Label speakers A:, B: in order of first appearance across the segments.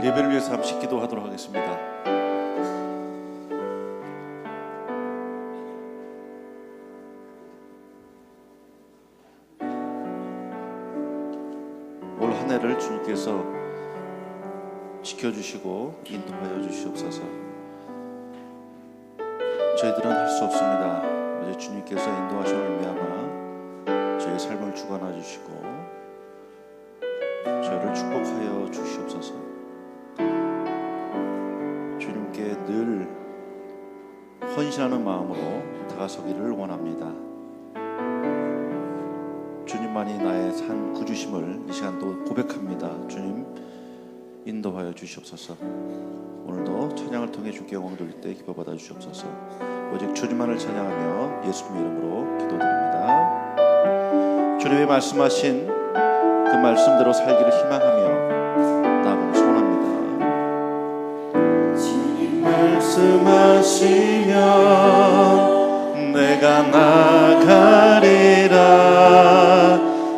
A: 오늘 예배를 위해서 잠시 기도하도록 하겠습니다. 올 한 해를 주님께서 지켜주시고 인도하여 주시옵소서. 저희들은 할 수 없습니다. 어제 주님께서 인도하심을 말미암아 저희의 삶을 주관하여 주시고 저희를 축복하여 주시옵소서. 주님께 늘 헌신하는 마음으로 다가서기를 원합니다. 주님만이 나의 산 구주심을 이 시간도 고백합니다. 주님 인도하여 주시옵소서. 오늘도 찬양을 통해 주께 영광 돌릴 때 기뻐 받아 주시옵소서. 오직 주님만을 찬양하며 예수님의 이름으로 기도드립니다. 주님이 말씀하신 그 말씀대로 살기를 희망하며 나아가길 소원합니다. 주님 말씀하시면 내가 나가리라.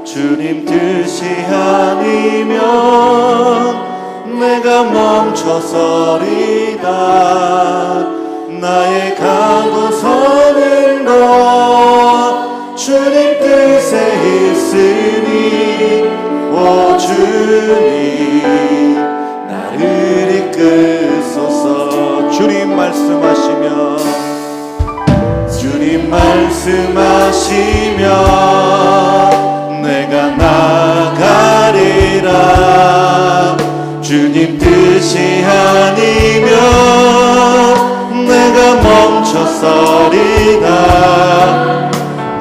A: 주님 뜻이 아니면 내가 멈춰서리다. 나의 가고서는 것 주님 뜻에 있으니 오 주님 나를 이끄소서. 주님 말씀하시면 주님 말씀하시면 내가 나가리라. 주님 뜻이 아니면 내가 멈춰서리다.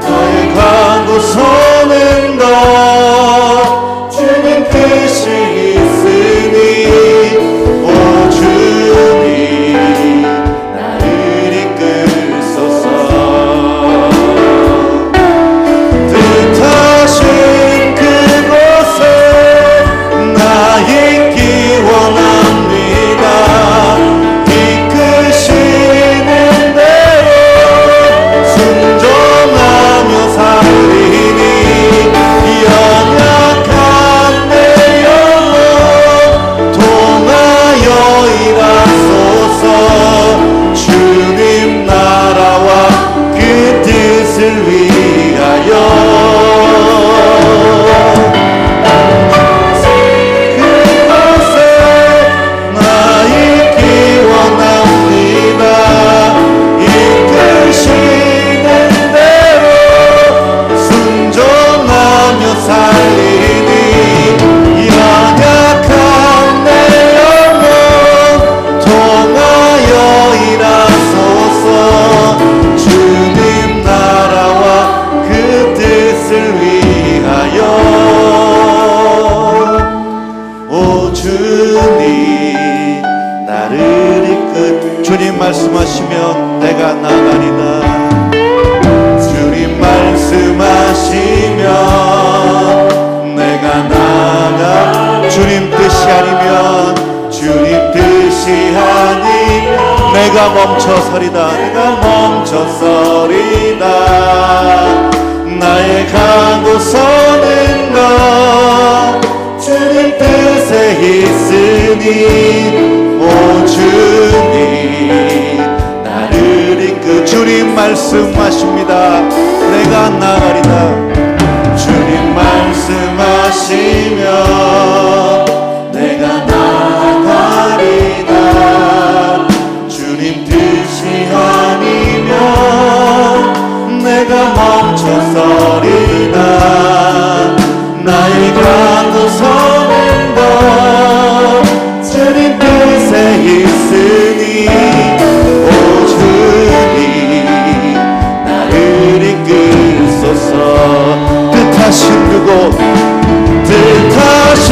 A: 너의 광고 서는 것 주님 뜻이 있으니 오 주님 나를 이끌소서. 뜻하신 그곳에 나 있기 원합니다. 이끄시는 대로 순종하며 살리니 연약한 내 영혼 통하여 일하소서. 주님 나라와 그 뜻을 위하여 그곳에 나 있기 원합니다. 이끄시는 대로 순종하며 살리니 연약한 내 영혼 통하여 일하소서. 주님 나라와 그 뜻을 위하여 오 주님 나를 이끌. 주님 말씀하시면 내가 나가리다. 주님 말씀하시면 내가 나가. 주님 뜻이 아니면 주님 뜻이 아니면 내가 멈춰서리다. 내가 멈춰서리다. 나의 가고 서는 것 주님 뜻에 있으니 오 주님 나를 이끌. 주님 말씀하십니다. 내가 나가리다. 주님 말씀하시면 내가 나가리다. 주님 뜻이 아니면 내가 멈춰서리다. 나의 가고 서는 것 주님 뜻에 있으니 오 주님 나를 이끌소서. 뜻하신 그곳 뜻하신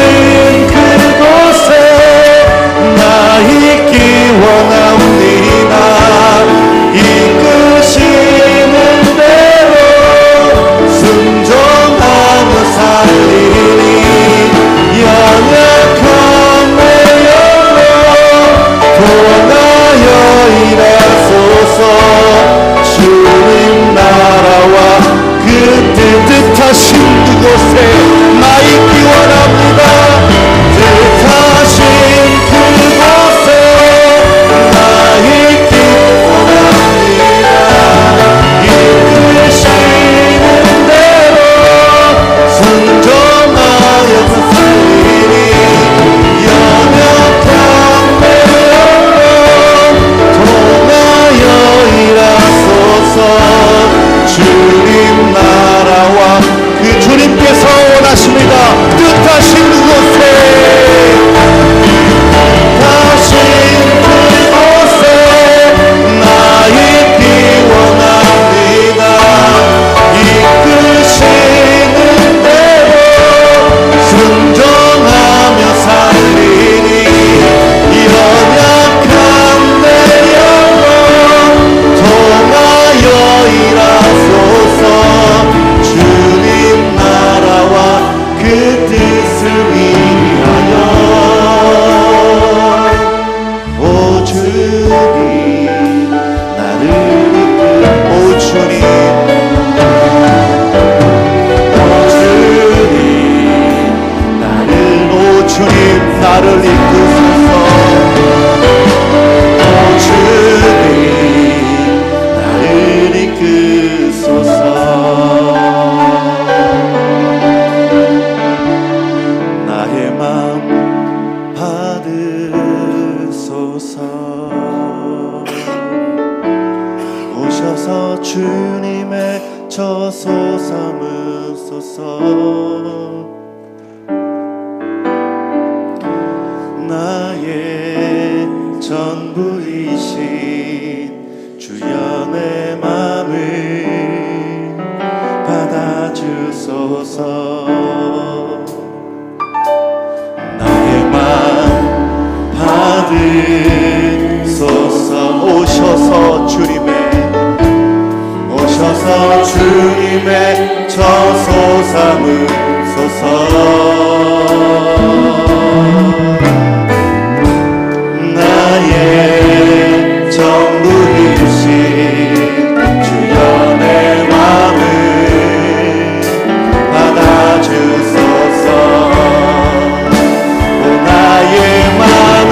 A: 나를 이끄소서. 오 주님 나를 이끄소서. 나의 마음 받으소서. 오셔서 주님의 저소 삼으소서. 나의 전부이신 주여 내 맘을 받아주소서. 나의 맘 받으소서. 오셔서 주님의 저소 삼으소서. 나의 전부이신 주여 내 맘을 받아주소서. 오 나의 맘을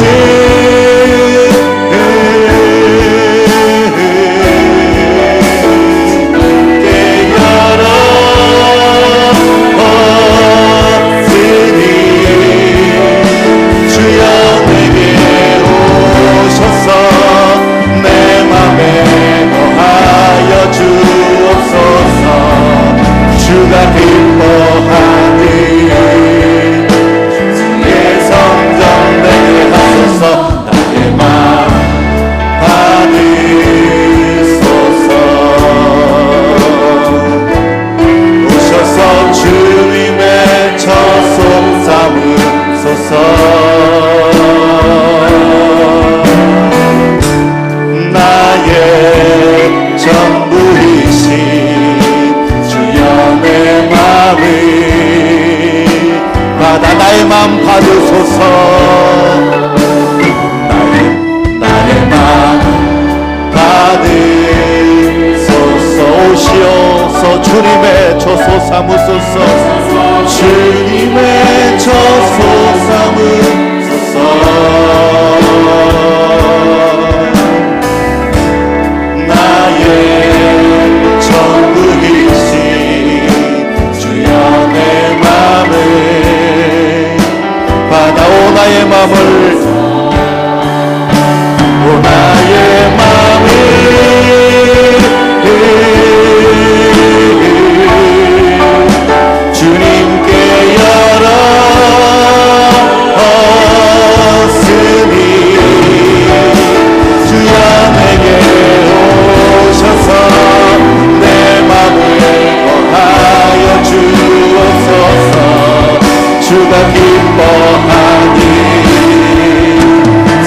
A: 나의 마음 받으소서. 나의 마음 받으소서. 오시어서 주님의 저소 삼으소서. 주님의 저소 삼으소서. 나의 전부이신 주여 내 맘을 받아오. 나의 맘을 오 나의 맘을 주님께 열었으니 주여 내게 오셔서 내 맘을 거하여 주옵소서. 주가 기뻐하니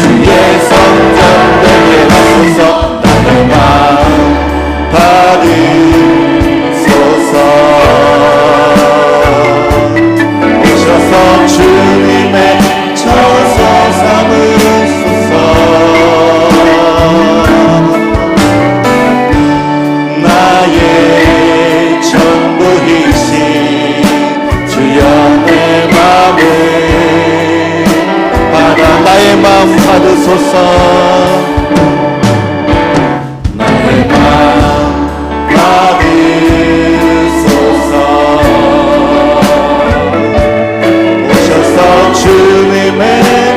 A: 주의 성전 되게 하소서. 나의 마음 받으소서. 오셔서 주님의 저소 삼으소서. 나의 전부이신 주여 내 맘을 받아. 나의 마음 받으소서. 나의 마음 받으소서. 오셔서 주님의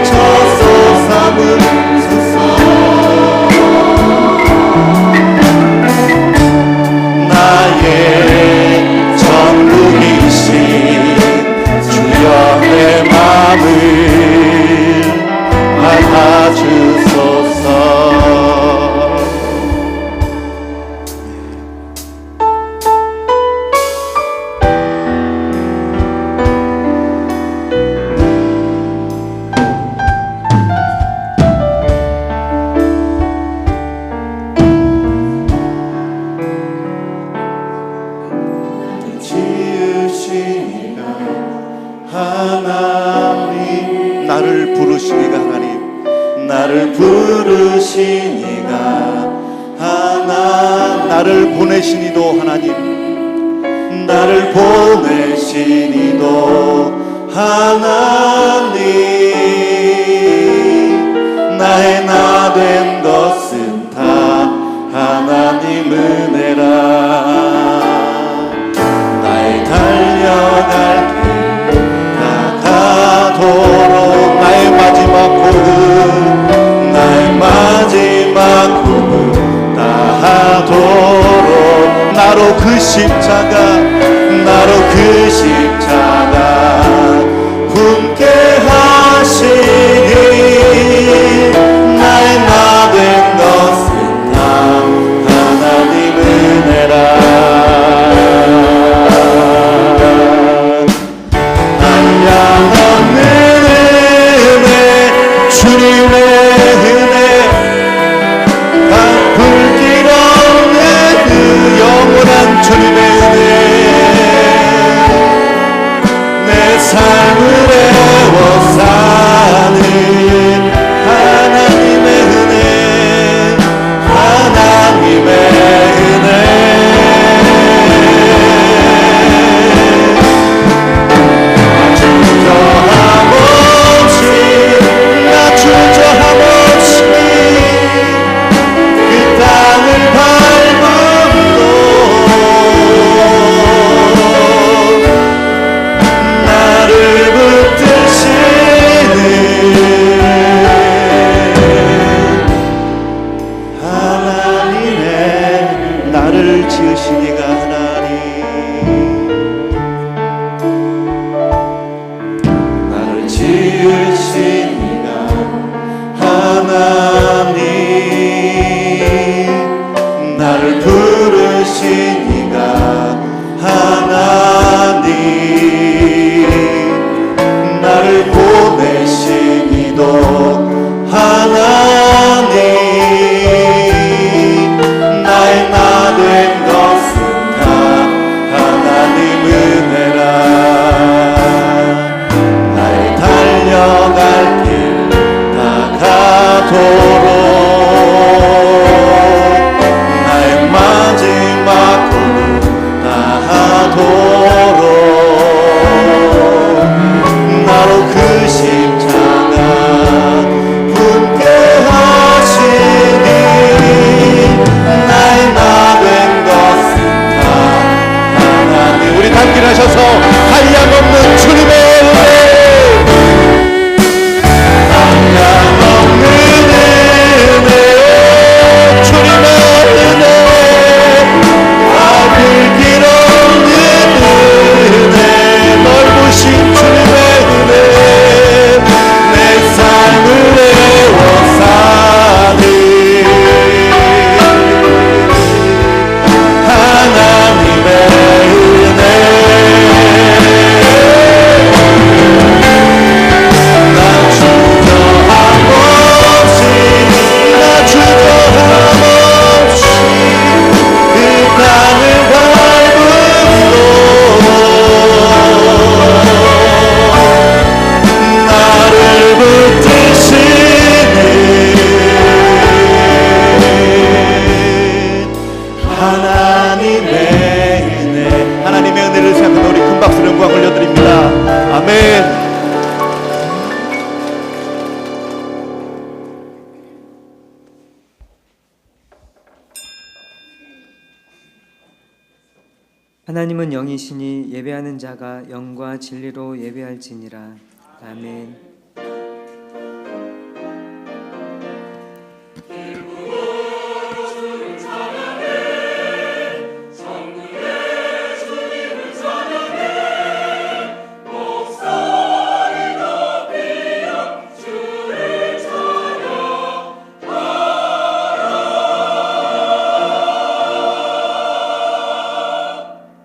A: 저소 삼으소서. 나의 전부이신 주여 내 맘을 받아주소서. 지으시니가 하나님, 나를 부르시니가 하나님, 나를 부르시니가 하나님, 나를 보내시니도 하나님, 나를 보내시니도 하나님, 나의 나 된 것은 다 하나님 은혜라. 나의 달려갈 길 다가도록 나의 마지막 고백 나의 마지막 고백 다하도록 나로 그 십자가 품게 하시니 나의 나 된 것은 다 하나님 은혜라. 날 향한 은혜 주님의 은혜 불길 없는 그 영원한 주님의 은혜 내 삶을 애워 사는 하나님의 은혜 하나님의 은혜 나 주저함 없이 그 땅을 밟음도 나를 붙드시는 하나님의 나를 지으시니가 나를 지으시니가 하나님 나를 부르시니가 하나님 나를 보내시니도 하나님 나의 나 된 것은 다 하나님 은혜라. 나의 달려갈 길 다가도록 나의 마지막 고백 다하도록 나로 그 십자가 품게 하시니 나의 나 된 것은 다 하나님. 우리 단결하셔서 한량없는 주님의 은혜 한량없는 은혜 주님의 은혜 불길 없는 은혜 넓으신 주님의 은혜 내 삶을 애워 사는 하나님의 은혜 나 주저함 없이 그 땅을 밟음도 나를 붙드시는 하나님의 은혜 하나님의 은혜를 생각하며 우리 큰 박수를 영광 올려드립니다. 아멘.
B: 하나님은 영이시니 예배하는 자가 영과 진리로 예배할지니라. 아멘.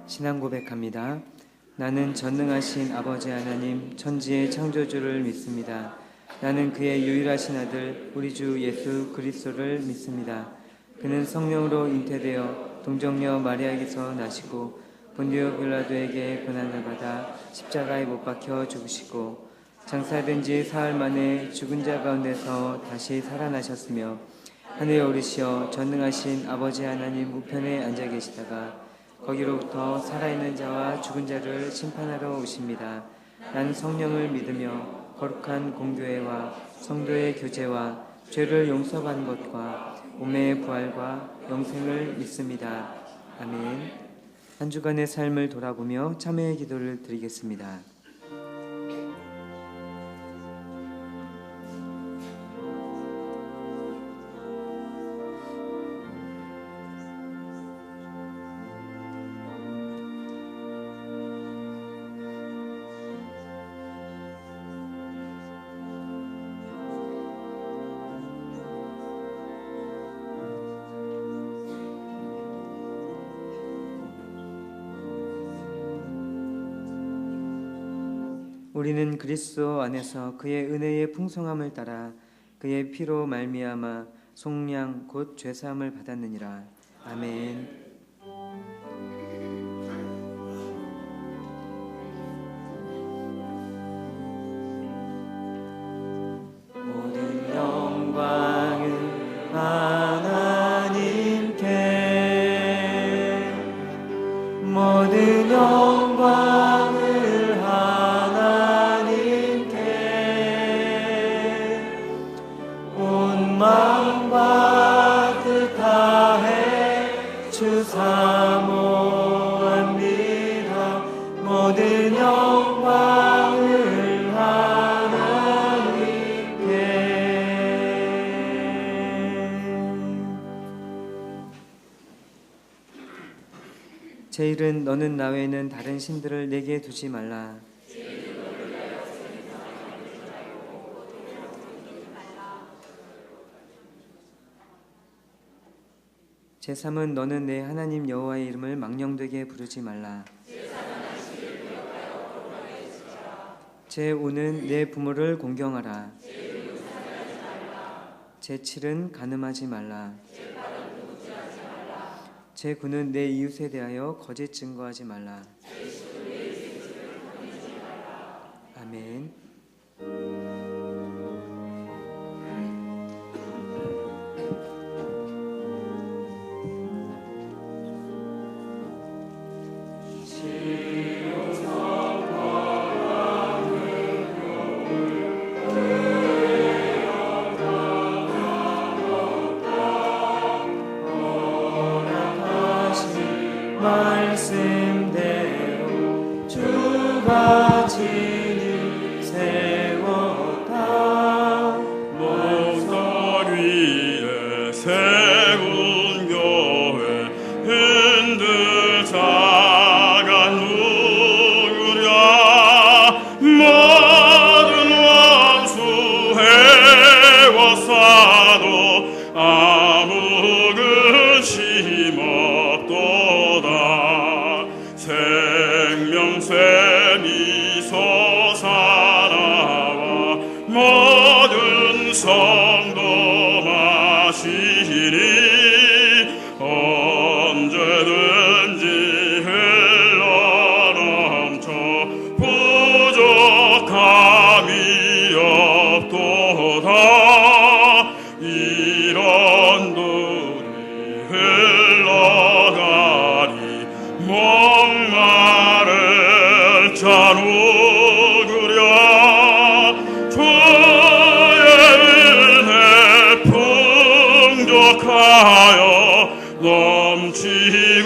B: 신앙 고백합니다. 나는 전능하신 아버지 하나님 천지의 창조주를 믿습니다. 나는 그의 유일하신 아들 우리 주 예수 그리스도를 믿습니다. 그는 성령으로 잉태되어 동정녀 마리아에게서 나시고 본디오 빌라도에게 고난을 받아 십자가에 못 박혀 죽으시고 장사된 지 사흘 만에 죽은 자 가운데서 다시 살아나셨으며 하늘에 오르시어 전능하신 아버지 하나님 우편에 앉아 계시다가 거기로부터 살아있는 자와 죽은 자를 심판하러 오십니다. 나는 성령을 믿으며 거룩한 공교회와 성도의 교제와 죄를 용서받는 것과 몸의 부활과 영생을 믿습니다. 아멘. 한 주간의 삶을 돌아보며 참회의 기도를 드리겠습니다. 우리는 그리스도 안에서 그의 은혜의 풍성함을 따라 그의 피로 말미암아 속량 곧 죄사함을 받았느니라. 아멘. 모든 영광은 하나님께, 모든 영광을 하나님께, 온 마음과 뜻 다해 주 사모합니다. 모든 영광을 하나님께. 제1은 너는 나 외에는 다른 신들을 내게 두지 말라. 제3은 너는 내 하나님 여호와의 이름을 망령되게 부르지 말라. 제5는 내 부모를 공경하라. 제7은 간음하지 말라. 제9는 내 이웃에 대하여 거짓 증거하지 말라. 아멘. 말씀대로 주가 진을 세웠다.
C: 모서 위에 세운 교회 흔들 자가 누구랴. 모든 원수 해워싸도 아무 근심 없도다. 생명샘이 솟아나와 모든 성도 마시니 언제든지 흘러넘쳐 부족함이 없도다. 이런 돌이 흘러가니 목마를 자 누구랴. 주의 은혜 풍족하여 넘치고도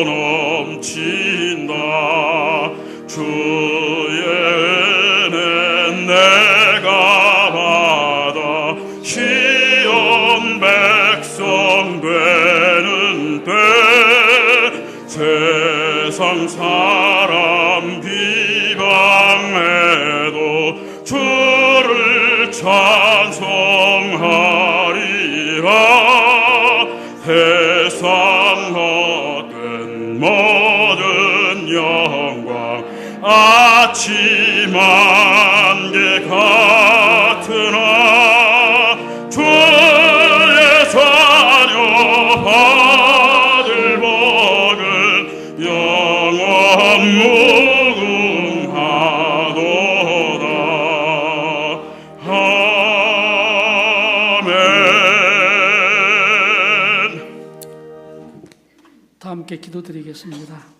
C: 넘친다. 주의 은혜 내가 받아 시온 백성 되는 때 세상 사람 비방해도 주를 찬송하리라. 세상 헛된 모든 영광 아침 안개 같으나 주의 자녀 받을 복은 영원 무궁하도다. 아멘.
D: 다 함께 기도드리겠습니다.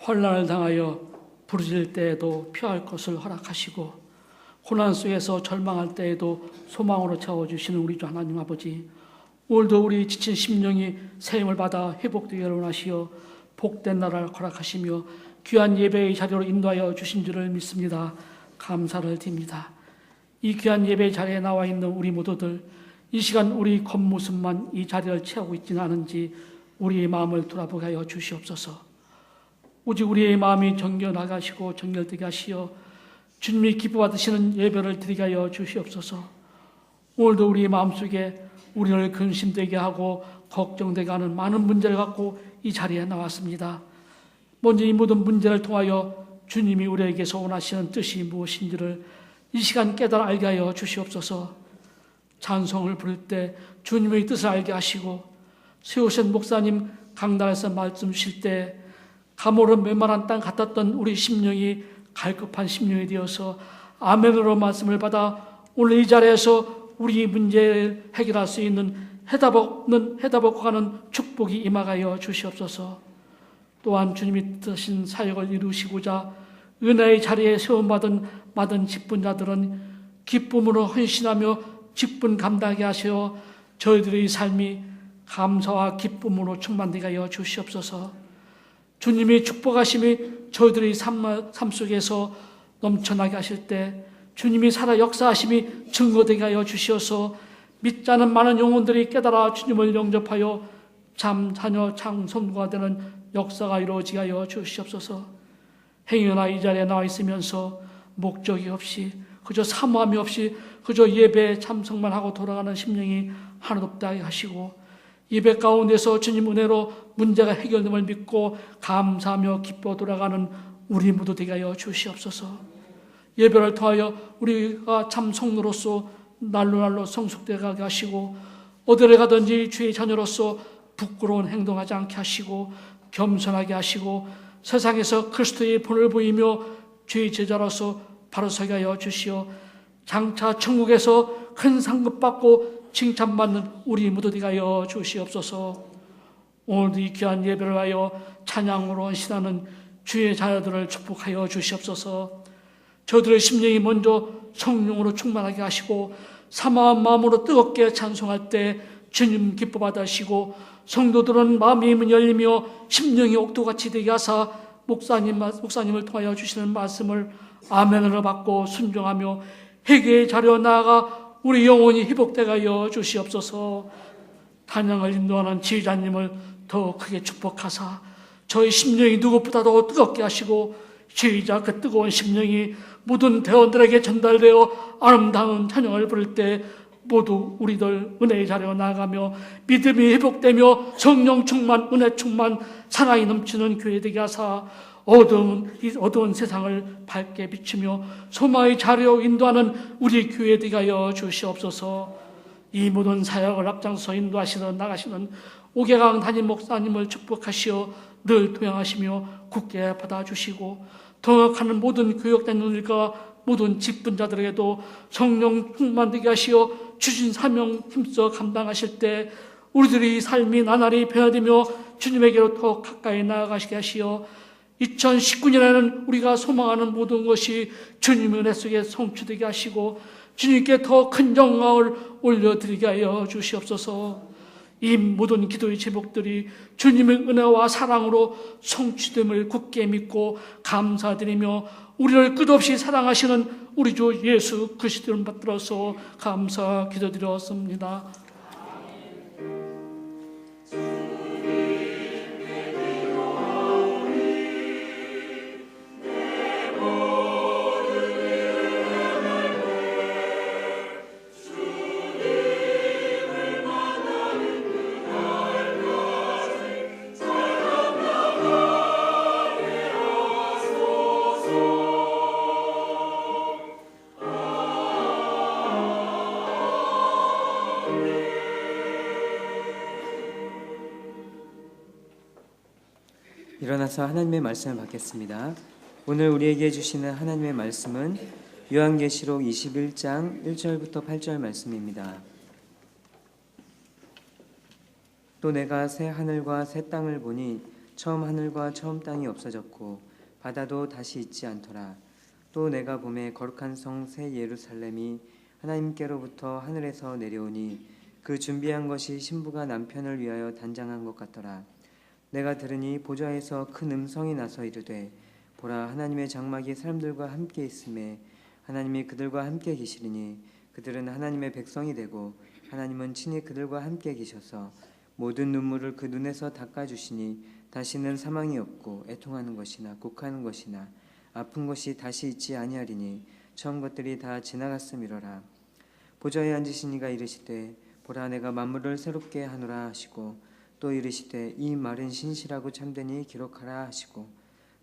D: 환난을 당하여 부르짖을 때에도 피할 것을 허락하시고 고난 속에서 절망할 때에도 소망으로 채워주시는 우리 주 하나님 아버지, 오늘도 우리 지친 심령이 새 힘을 받아 회복되기를 원하시어 복된 나라를 허락하시며 귀한 예배의 자리로 인도하여 주신 줄을 믿습니다. 감사를 드립니다. 이 귀한 예배의 자리에 나와 있는 우리 모두들, 이 시간 우리 겉모습만 이 자리를 채우고 있지는 않은지 우리의 마음을 돌아보게 하여 주시옵소서. 오직 우리의 마음이 정결하게 하시고 정결되게 하시어 주님이 기뻐받으시는 예배를 드리게 하여 주시옵소서. 오늘도 우리의 마음속에 우리를 근심되게 하고 걱정되게 하는 많은 문제를 갖고 이 자리에 나왔습니다. 먼저 이 모든 문제를 통하여 주님이 우리에게서 원하시는 뜻이 무엇인지를 이 시간 깨달아 알게 하여 주시옵소서. 찬송을 부를 때 주님의 뜻을 알게 하시고, 세우신 목사님 강단에서 말씀 주실 때 가모른 메마른 땅 같았던 우리 심령이 갈급한 심령이 되어서 아멘으로 말씀을 받아 오늘 이 자리에서 우리 문제를 해결할 수 있는 해답없고 가는 축복이 임하여 주시옵소서. 또한 주님이 뜻하신 사역을 이루시고자 은혜의 자리에 세움받은 많은 직분자들은 기쁨으로 헌신하며 직분 감당하게 하시어 저희들의 삶이 감사와 기쁨으로 충만되게 하여 주시옵소서. 주님이 축복하심이 저희들의 삶 속에서 넘쳐나게 하실 때 주님이 살아 역사하심이 증거되게 하여 주시어서 믿지 않은 많은 영혼들이 깨달아 주님을 영접하여 참 자녀 장손과 되는 역사가 이루어지게 하여 주시옵소서. 행여나 이 자리에 나와 있으면서 목적이 없이 그저 사모함이 없이 그저 예배에 참석만 하고 돌아가는 심령이 하나도 없게 하시고, 예배 가운데서 주님 은혜로 문제가 해결됨을 믿고 감사하며 기뻐 돌아가는 우리 모두 되게 하여 주시옵소서. 예배를 통하여 우리가 참 성도로서 날로 성숙되게 하시고, 어디를 가든지 주의 자녀로서 부끄러운 행동하지 않게 하시고 겸손하게 하시고 세상에서 그리스도의 본을 보이며 주의 제자로서 바로 서게 하여 주시어 장차 천국에서 큰 상급 받고 칭찬받는 우리 모두 되게 하여 주시옵소서. 오늘도 이 귀한 예배를 하여 찬양으로 헌신하는 주의 자녀들을 축복하여 주시옵소서. 저들의 심령이 먼저 성령으로 충만하게 하시고 사모한 마음으로 뜨겁게 찬송할 때 주님 기뻐 받으시고, 성도들은 마음이 열리며 심령이 옥토같이 되게 하사 목사님을 통하여 주시는 말씀을 아멘으로 받고 순종하며 회개의 자리로 나아가 우리 영혼이 회복되게 하여 주시옵소서. 찬양을 인도하는 지휘자님을 더 크게 축복하사 저희 심령이 누구보다도 뜨겁게 하시고, 지휘자 그 뜨거운 심령이 모든 대원들에게 전달되어 아름다운 찬양을 부를 때 모두 우리들 은혜의 자리로 나아가며 믿음이 회복되며 성령 충만, 은혜 충만, 사랑이 넘치는 교회 되게 하사 어두운 세상을 밝게 비추며 소망의 자리로 인도하는 우리 교회 되게 하여 주시옵소서. 이 모든 사역을 앞장서 인도하시는 나가시는 오계강 담임 목사님을 축복하시어 늘 도양하시며 굳게 받아주시고, 동역하는 모든 교역단원들과 모든 직분자들에게도 성령 충만되게 하시어 주신 사명 힘써 감당하실 때 우리들의 삶이 나날이 변화되며 주님에게로 더 가까이 나아가시게 하시어 2019년에는 우리가 소망하는 모든 것이 주님의 은혜 속에 성취되게 하시고 주님께 더 큰 영광을 올려드리게 하여 주시옵소서. 이 모든 기도의 제목들이 주님의 은혜와 사랑으로 성취됨을 굳게 믿고 감사드리며 우리를 끝없이 사랑하시는 우리 주 예수 그리스도를 받들어서 감사 기도드렸습니다.
B: 일어나서 하나님의 말씀을 받겠습니다. 오늘 우리에게 주시는 하나님의 말씀은 요한계시록 21장 1절부터 8절 말씀입니다. 또 내가 새 하늘과 새 땅을 보니 처음 하늘과 처음 땅이 없어졌고 바다도 다시 있지 않더라. 또 내가 봄에 거룩한 성 새 예루살렘이 하나님께로부터 하늘에서 내려오니 그 준비한 것이 신부가 남편을 위하여 단장한 것 같더라. 내가 들으니 보좌에서 큰 음성이 나서 이르되 보라 하나님의 장막이 사람들과 함께 있음에 하나님이 그들과 함께 계시리니 그들은 하나님의 백성이 되고 하나님은 친히 그들과 함께 계셔서 모든 눈물을 그 눈에서 닦아주시니 다시는 사망이 없고 애통하는 것이나 곡하는 것이나 아픈 것이 다시 있지 아니하리니 처음 것들이 다 지나갔음이로라. 보좌에 앉으신 이가 이르시되 보라 내가 만물을 새롭게 하노라 하시고 또 이르시되 이 말은 신실하고 참되니 기록하라 하시고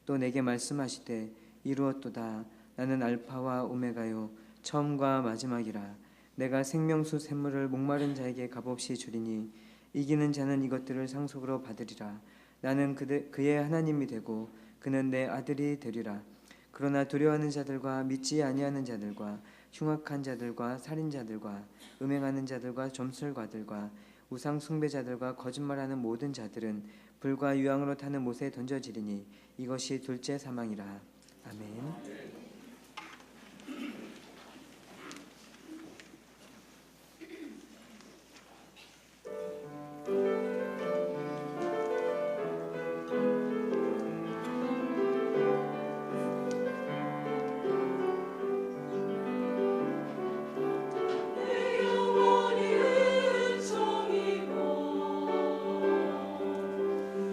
B: 또 내게 말씀하시되 이루었도다. 나는 알파와 오메가요 처음과 마지막이라. 내가 생명수 샘물을 목마른 자에게 값없이 주리니 이기는 자는 이것들을 상속으로 받으리라. 나는 그의 하나님이 되고 그는 내 아들이 되리라. 그러나 두려워하는 자들과 믿지 아니하는 자들과 흉악한 자들과 살인자들과 음행하는 자들과 점술가들과 우상 숭배자들과 거짓말하는 모든 자들은 불과 유황으로 타는 못에 던져지리니 이것이 둘째 사망이라. 아멘.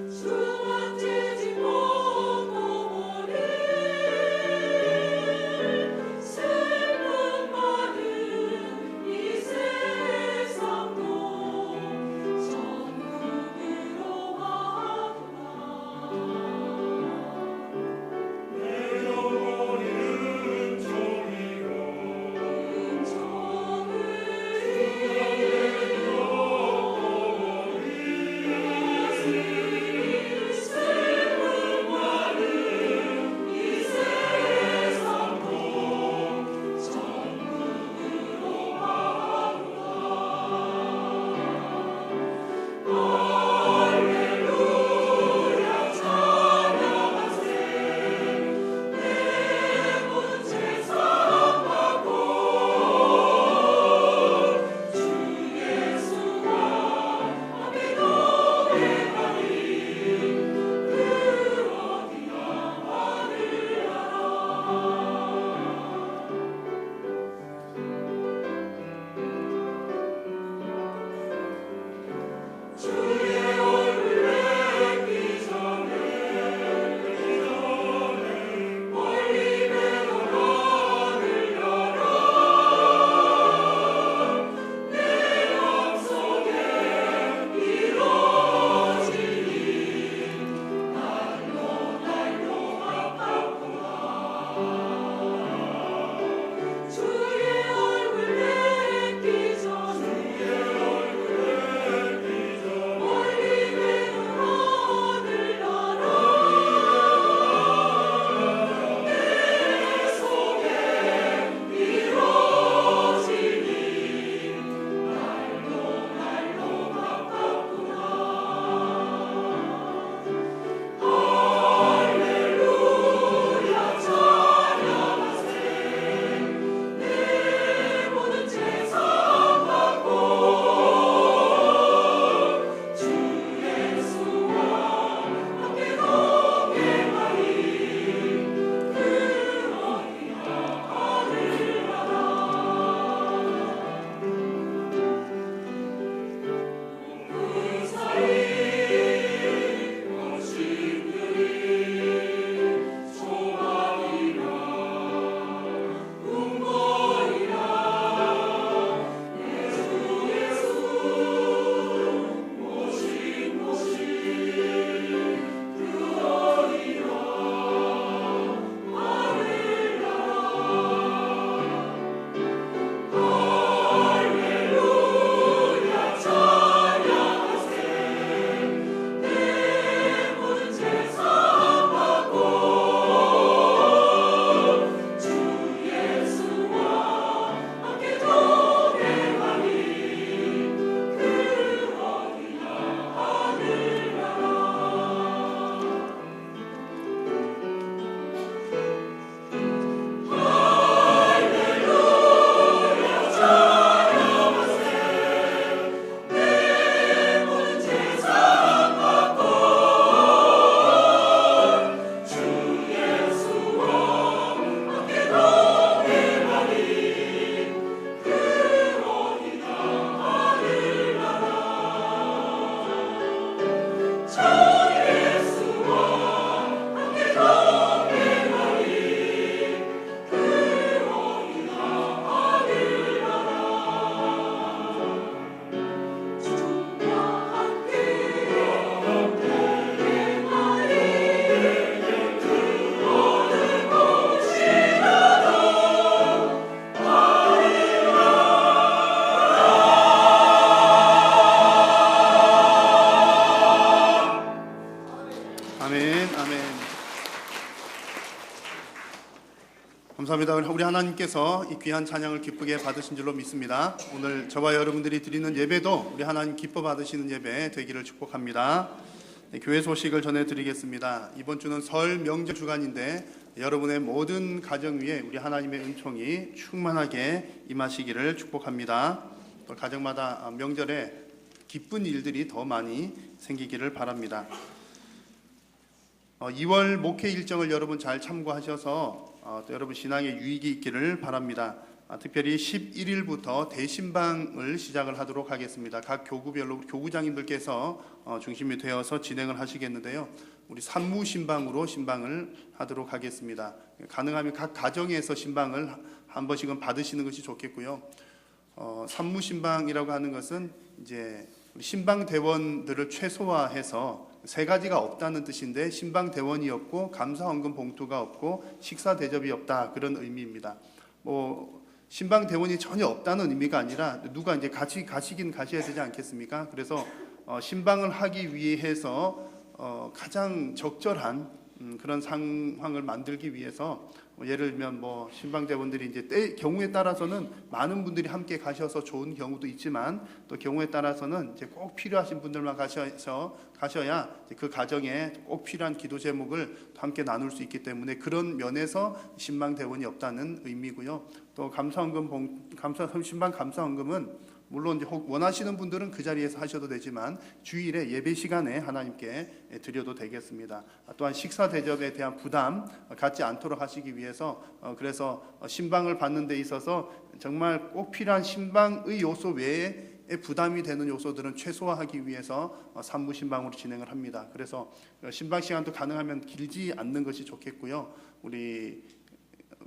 E: 주와 떼지 못하오니 우리 하나님께서 이 귀한 찬양을 기쁘게 받으신 줄로 믿습니다. 오늘 저와 여러분들이 드리는 예배도 우리 하나님 기뻐 받으시는 예배 되기를 축복합니다. 교회 소식을 전해드리겠습니다. 이번 주는 설 명절 주간인데 여러분의 모든 가정 위에 우리 하나님의 은총이 충만하게 임하시기를 축복합니다. 또 가정마다 명절에 기쁜 일들이 더 많이 생기기를 바랍니다. 2월 목회 일정을 여러분 잘 참고하셔서 또 여러분 신앙에 유익이 있기를 바랍니다. 특별히 11일부터 대신방을 시작을 하도록 하겠습니다. 각 교구별로 교구장님들께서 중심이 되어서 진행을 하시겠는데요. 우리 산무신방으로 신방을 하도록 하겠습니다. 가능하면 각 가정에서 신방을 한 번씩은 받으시는 것이 좋겠고요. 산무신방이라고 하는 것은 이제 신방 대원들을 최소화해서 세 가지가 없다는 뜻인데, 신방 대원이 없고 감사헌금 봉투가 없고 식사 대접이 없다, 그런 의미입니다. 신방 대원이 전혀 없다는 의미가 아니라 누가 이제 같이 가시긴 가셔야 되지 않겠습니까? 그래서 신방을 하기 위해서 가장 적절한 그런 상황을 만들기 위해서 예를 들면 신방 대원들이 이제 경우에 따라서는 많은 분들이 함께 가셔서 좋은 경우도 있지만, 또 경우에 따라서는 이제 꼭 필요하신 분들만 가셔야 그 가정에 꼭 필요한 기도 제목을 함께 나눌 수 있기 때문에 그런 면에서 신방 대원이 없다는 의미고요. 또 신방 감사헌금은 물론 이제 원하시는 분들은 그 자리에서 하셔도 되지만 주일에 예배 시간에 하나님께 드려도 되겠습니다. 또한 식사 대접에 대한 부담 갖지 않도록 하시기 위해서 그래서 신방을 받는 데 있어서 정말 꼭 필요한 신방의 요소 외에 부담이 되는 요소들은 최소화하기 위해서 산무신방으로 진행을 합니다. 그래서 신방 시간도 가능하면 길지 않는 것이 좋겠고요. 우리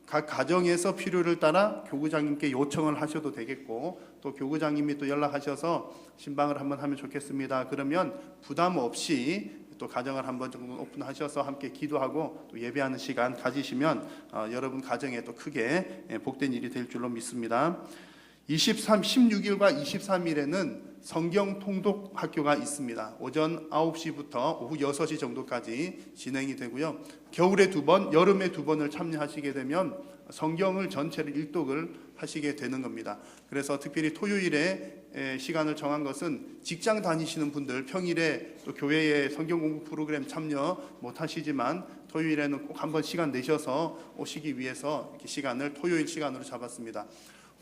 E: 각 가정에서 필요를 따라 교구장님께 요청을 하셔도 되겠고, 또 교구장님이 또 연락하셔서 신방을 한번 하면 좋겠습니다. 그러면 부담 없이 또 가정을 한번 정도 오픈하셔서 함께 기도하고 또 예배하는 시간 가지시면 여러분 가정에 또 크게 복된 일이 될 줄로 믿습니다. 16일과 23일에는 성경 통독 학교가 있습니다. 오전 9시부터 오후 6시 정도까지 진행이 되고요. 겨울에 2번, 여름에 2번을 참여하시게 되면 성경을 전체를 일독을 하시게 되는 겁니다. 그래서 특별히 토요일에 시간을 정한 것은 직장 다니시는 분들, 평일에 또 교회의 성경 공부 프로그램 참여 못 하시지만 토요일에는 꼭 한번 시간 내셔서 오시기 위해서 이렇게 시간을 토요일 시간으로 잡았습니다.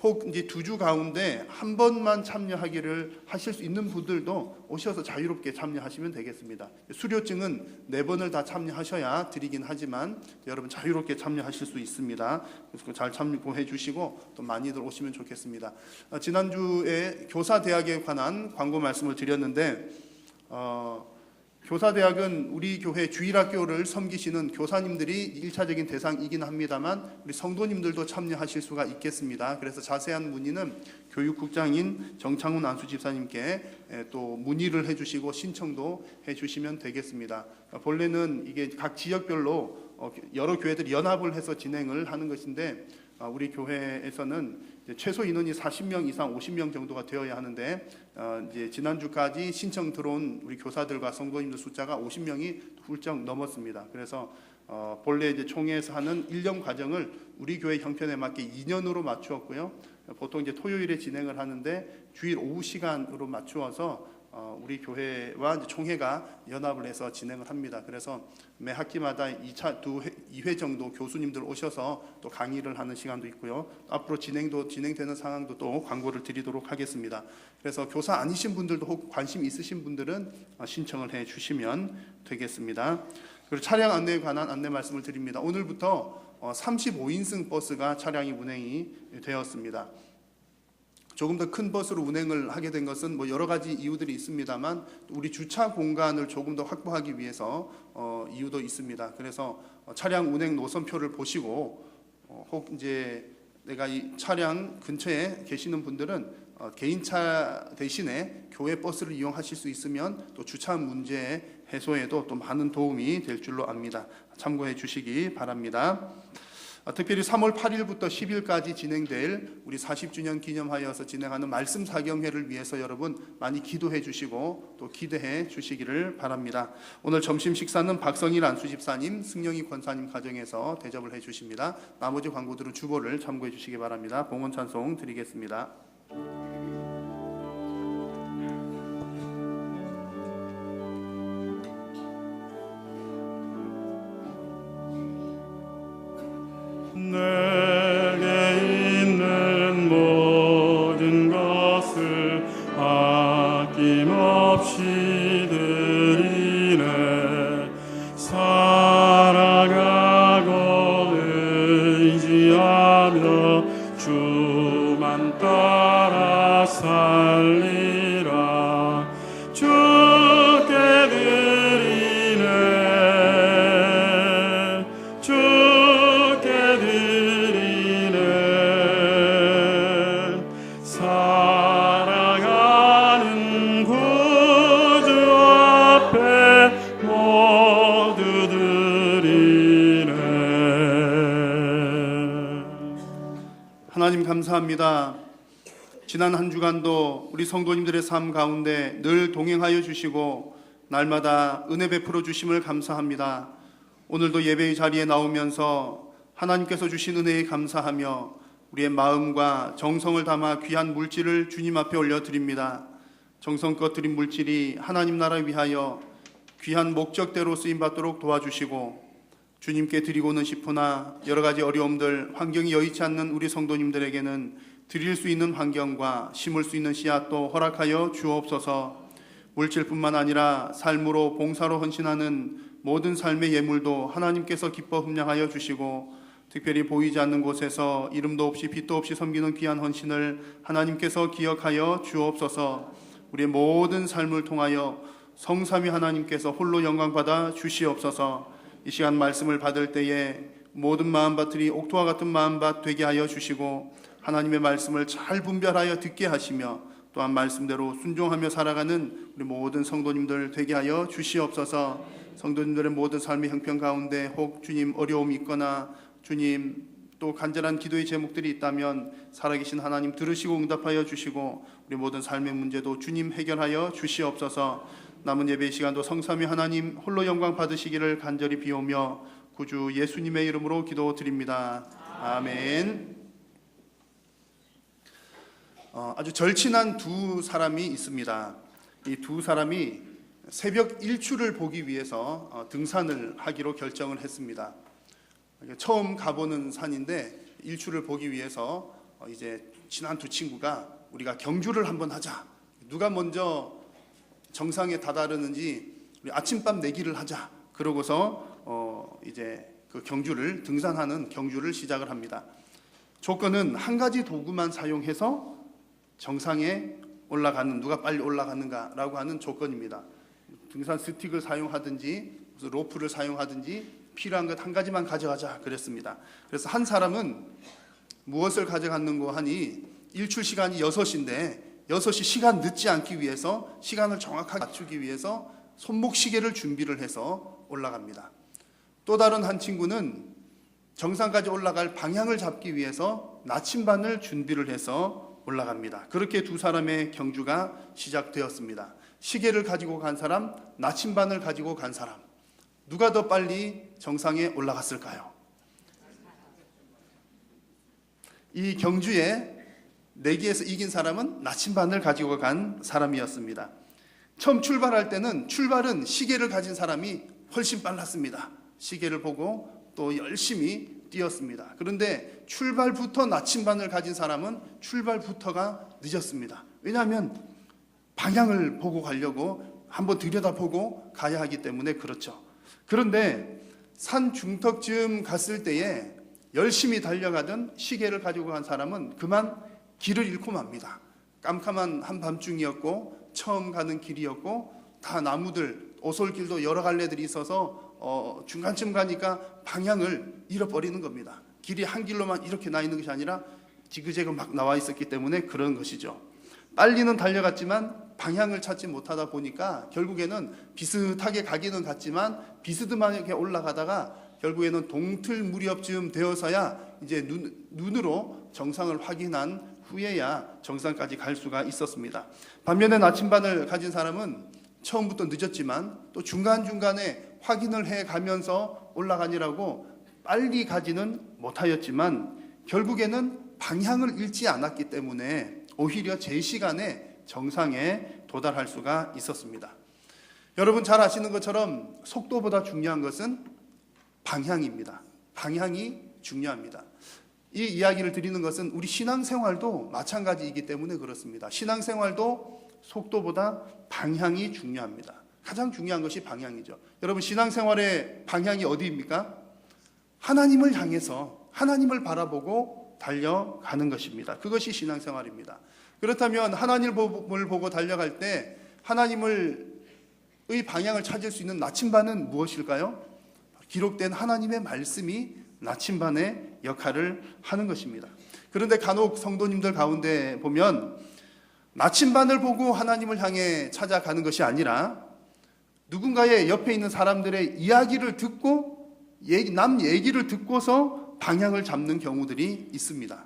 E: 혹 이제 2주 가운데 한 번만 참여하기를 하실 수 있는 분들도 오셔서 자유롭게 참여하시면 되겠습니다. 수료증은 4번을 다 참여하셔야 드리긴 하지만 여러분 자유롭게 참여하실 수 있습니다. 그래서 잘 참고해 주시고 또 많이들 오시면 좋겠습니다. 지난주에 교사대학에 관한 광고 말씀을 드렸는데 교사대학은 우리 교회 주일학교를 섬기시는 교사님들이 1차적인 대상이긴 합니다만 우리 성도님들도 참여하실 수가 있겠습니다. 그래서 자세한 문의는 교육국장인 정창훈 안수집사님께 또 문의를 해주시고 신청도 해주시면 되겠습니다. 본래는 이게 각 지역별로 여러 교회들이 연합을 해서 진행을 하는 것인데 우리 교회에서는 최소 인원이 40명 이상 50명 정도가 되어야 하는데 이제 지난주까지 신청 들어온 우리 교사들과 성도님들 숫자가 50명이 훌쩍 넘었습니다. 그래서 본래 이제 총회에서 하는 1년 과정을 우리 교회 형편에 맞게 2년으로 맞추었고요. 보통 이제 토요일에 진행을 하는데 주일 오후 시간으로 맞추어서 우리 교회와 이제 총회가 연합을 해서 진행을 합니다. 그래서 매 학기마다 2회 정도 교수님들 오셔서 또 강의를 하는 시간도 있고요. 앞으로 진행되는 상황도 또 광고를 드리도록 하겠습니다. 그래서 교사 아니신 분들도 혹 관심 있으신 분들은 신청을 해 주시면 되겠습니다. 그리고 차량 안내에 관한 안내 말씀을 드립니다. 오늘부터 35인승 버스가 차량이 운행이 되었습니다. 조금 더 큰 버스로 운행을 하게 된 것은 여러 가지 이유들이 있습니다만 우리 주차 공간을 조금 더 확보하기 위해서 이유도 있습니다. 그래서 차량 운행 노선표를 보시고 혹 이제 내가 이 차량 근처에 계시는 분들은 개인차 대신에 교회 버스를 이용하실 수 있으면 또 주차 문제 해소에도 또 많은 도움이 될 줄로 압니다. 참고해 주시기 바랍니다. 특별히 3월 8일부터 10일까지 진행될 우리 40주년 기념하여서 진행하는 말씀 사경회를 위해서 여러분 많이 기도해 주시고 또 기대해 주시기를 바랍니다. 오늘 점심 식사는 박성일 안수 집사님, 승영이 권사님 가정에서 대접을 해 주십니다. 나머지 광고들은 주보를 참고해 주시기 바랍니다. 봉헌 찬송 드리겠습니다.
C: 내게 있는 모든 것을 아낌없이 드리네. 살아가고 의지하며 주만 따라 살리라. 주께 드리네. 주께 드리네. 살아가는 구주 앞에 모두 드리네.
E: 하나님 감사합니다. 지난 한 주간도 우리 성도님들의 삶 가운데 늘 동행하여 주시고 날마다 은혜 베풀어 주심을 감사합니다. 오늘도 예배의 자리에 나오면서 하나님께서 주신 은혜에 감사하며 우리의 마음과 정성을 담아 귀한 물질을 주님 앞에 올려드립니다. 정성껏 드린 물질이 하나님 나라 위하여 귀한 목적대로 쓰임받도록 도와주시고 주님께 드리고는 싶으나 여러 가지 어려움들, 환경이 여의치 않는 우리 성도님들에게는 드릴 수 있는 환경과 심을 수 있는 씨앗도 허락하여 주옵소서. 물질뿐만 아니라 삶으로 봉사로 헌신하는 모든 삶의 예물도 하나님께서 기뻐 흠량하여 주시고 특별히 보이지 않는 곳에서 이름도 없이 빛도 없이 섬기는 귀한 헌신을 하나님께서 기억하여 주옵소서. 우리의 모든 삶을 통하여 성삼위 하나님께서 홀로 영광받아 주시옵소서. 이 시간 말씀을 받을 때에 모든 마음밭들이 옥토와 같은 마음밭 되게 하여 주시고 하나님의 말씀을 잘 분별하여 듣게 하시며 또한 말씀대로 순종하며 살아가는 우리 모든 성도님들 되게 하여 주시옵소서. 성도님들의 모든 삶의 형편 가운데 혹 주님 어려움이 있거나 주님 또 간절한 기도의 제목들이 있다면 살아계신 하나님 들으시고 응답하여 주시고 우리 모든 삶의 문제도 주님 해결하여 주시옵소서. 남은 예배 시간도 성삼위 하나님 홀로 영광 받으시기를 간절히 비오며 구주 예수님의 이름으로 기도드립니다. 아멘. 아주 절친한 두 사람이 있습니다. 이 두 사람이 새벽 일출을 보기 위해서 등산을 하기로 결정을 했습니다. 처음 가보는 산인데 일출을 보기 위해서 이제 친한 두 친구가 우리가 경주를 한번 하자. 누가 먼저 정상에 다다르는지 우리 아침밤 내기를 하자. 그러고서 이제 그 등산하는 경주를 시작을 합니다. 조건은 한 가지 도구만 사용해서 정상에 올라가는, 누가 빨리 올라가는가라고 하는 조건입니다. 등산 스틱을 사용하든지 무슨 로프를 사용하든지 필요한 것 한 가지만 가져가자 그랬습니다. 그래서 한 사람은 무엇을 가져갔는고 하니 일출 시간이 6시인데 6시 시간 늦지 않기 위해서 시간을 정확하게 맞추기 위해서 손목 시계를 준비를 해서 올라갑니다. 또 다른 한 친구는 정상까지 올라갈 방향을 잡기 위해서 나침반을 준비를 해서 올라갑니다. 그렇게 두 사람의 경주가 시작되었습니다. 시계를 가지고 간 사람, 나침반을 가지고 간 사람, 누가 더 빨리 정상에 올라갔을까요? 이 경주에 내기에서 이긴 사람은 나침반을 가지고 간 사람이었습니다. 처음 출발할 때는 출발은 시계를 가진 사람이 훨씬 빨랐습니다. 시계를 보고 또 열심히 뛰었습니다. 그런데 출발부터 나침반을 가진 사람은 출발부터가 늦었습니다. 왜냐하면 방향을 보고 가려고 한번 들여다보고 가야 하기 때문에 그렇죠. 그런데 산 중턱쯤 갔을 때에 열심히 달려가던 시계를 가지고 간 사람은 그만 길을 잃고 맙니다. 깜깜한 한밤중이었고 처음 가는 길이었고 다 나무들, 오솔길도 여러 갈래들이 있어서 중간쯤 가니까 방향을 잃어버리는 겁니다. 길이 한 길로만 이렇게 나 있는 것이 아니라 지그재그 막 나와 있었기 때문에 그런 것이죠. 빨리는 달려갔지만 방향을 찾지 못하다 보니까 결국에는 비슷하게 가기는 갔지만 비스듬하게 올라가다가 결국에는 동틀 무렵쯤 되어서야 이제 눈으로 정상을 확인한 후에야 정상까지 갈 수가 있었습니다. 반면에 나침반을 가진 사람은 처음부터 늦었지만 또 중간중간에 확인을 해 가면서 올라가니라고 빨리 가지는 못하였지만 결국에는 방향을 잃지 않았기 때문에 오히려 제 시간에 정상에 도달할 수가 있었습니다. 여러분 잘 아시는 것처럼 속도보다 중요한 것은 방향입니다. 방향이 중요합니다. 이 이야기를 드리는 것은 우리 신앙생활도 마찬가지이기 때문에 그렇습니다. 신앙생활도 속도보다 방향이 중요합니다. 가장 중요한 것이 방향이죠. 여러분 신앙생활의 방향이 어디입니까? 하나님을 향해서 하나님을 바라보고 달려가는 것입니다. 그것이 신앙생활입니다. 그렇다면 하나님을 보고 달려갈 때 하나님의 방향을 찾을 수 있는 나침반은 무엇일까요? 기록된 하나님의 말씀이 나침반의 역할을 하는 것입니다. 그런데 간혹 성도님들 가운데 보면 나침반을 보고 하나님을 향해 찾아가는 것이 아니라 누군가의 옆에 있는 사람들의 이야기를 듣고 남 얘기를 듣고서 방향을 잡는 경우들이 있습니다.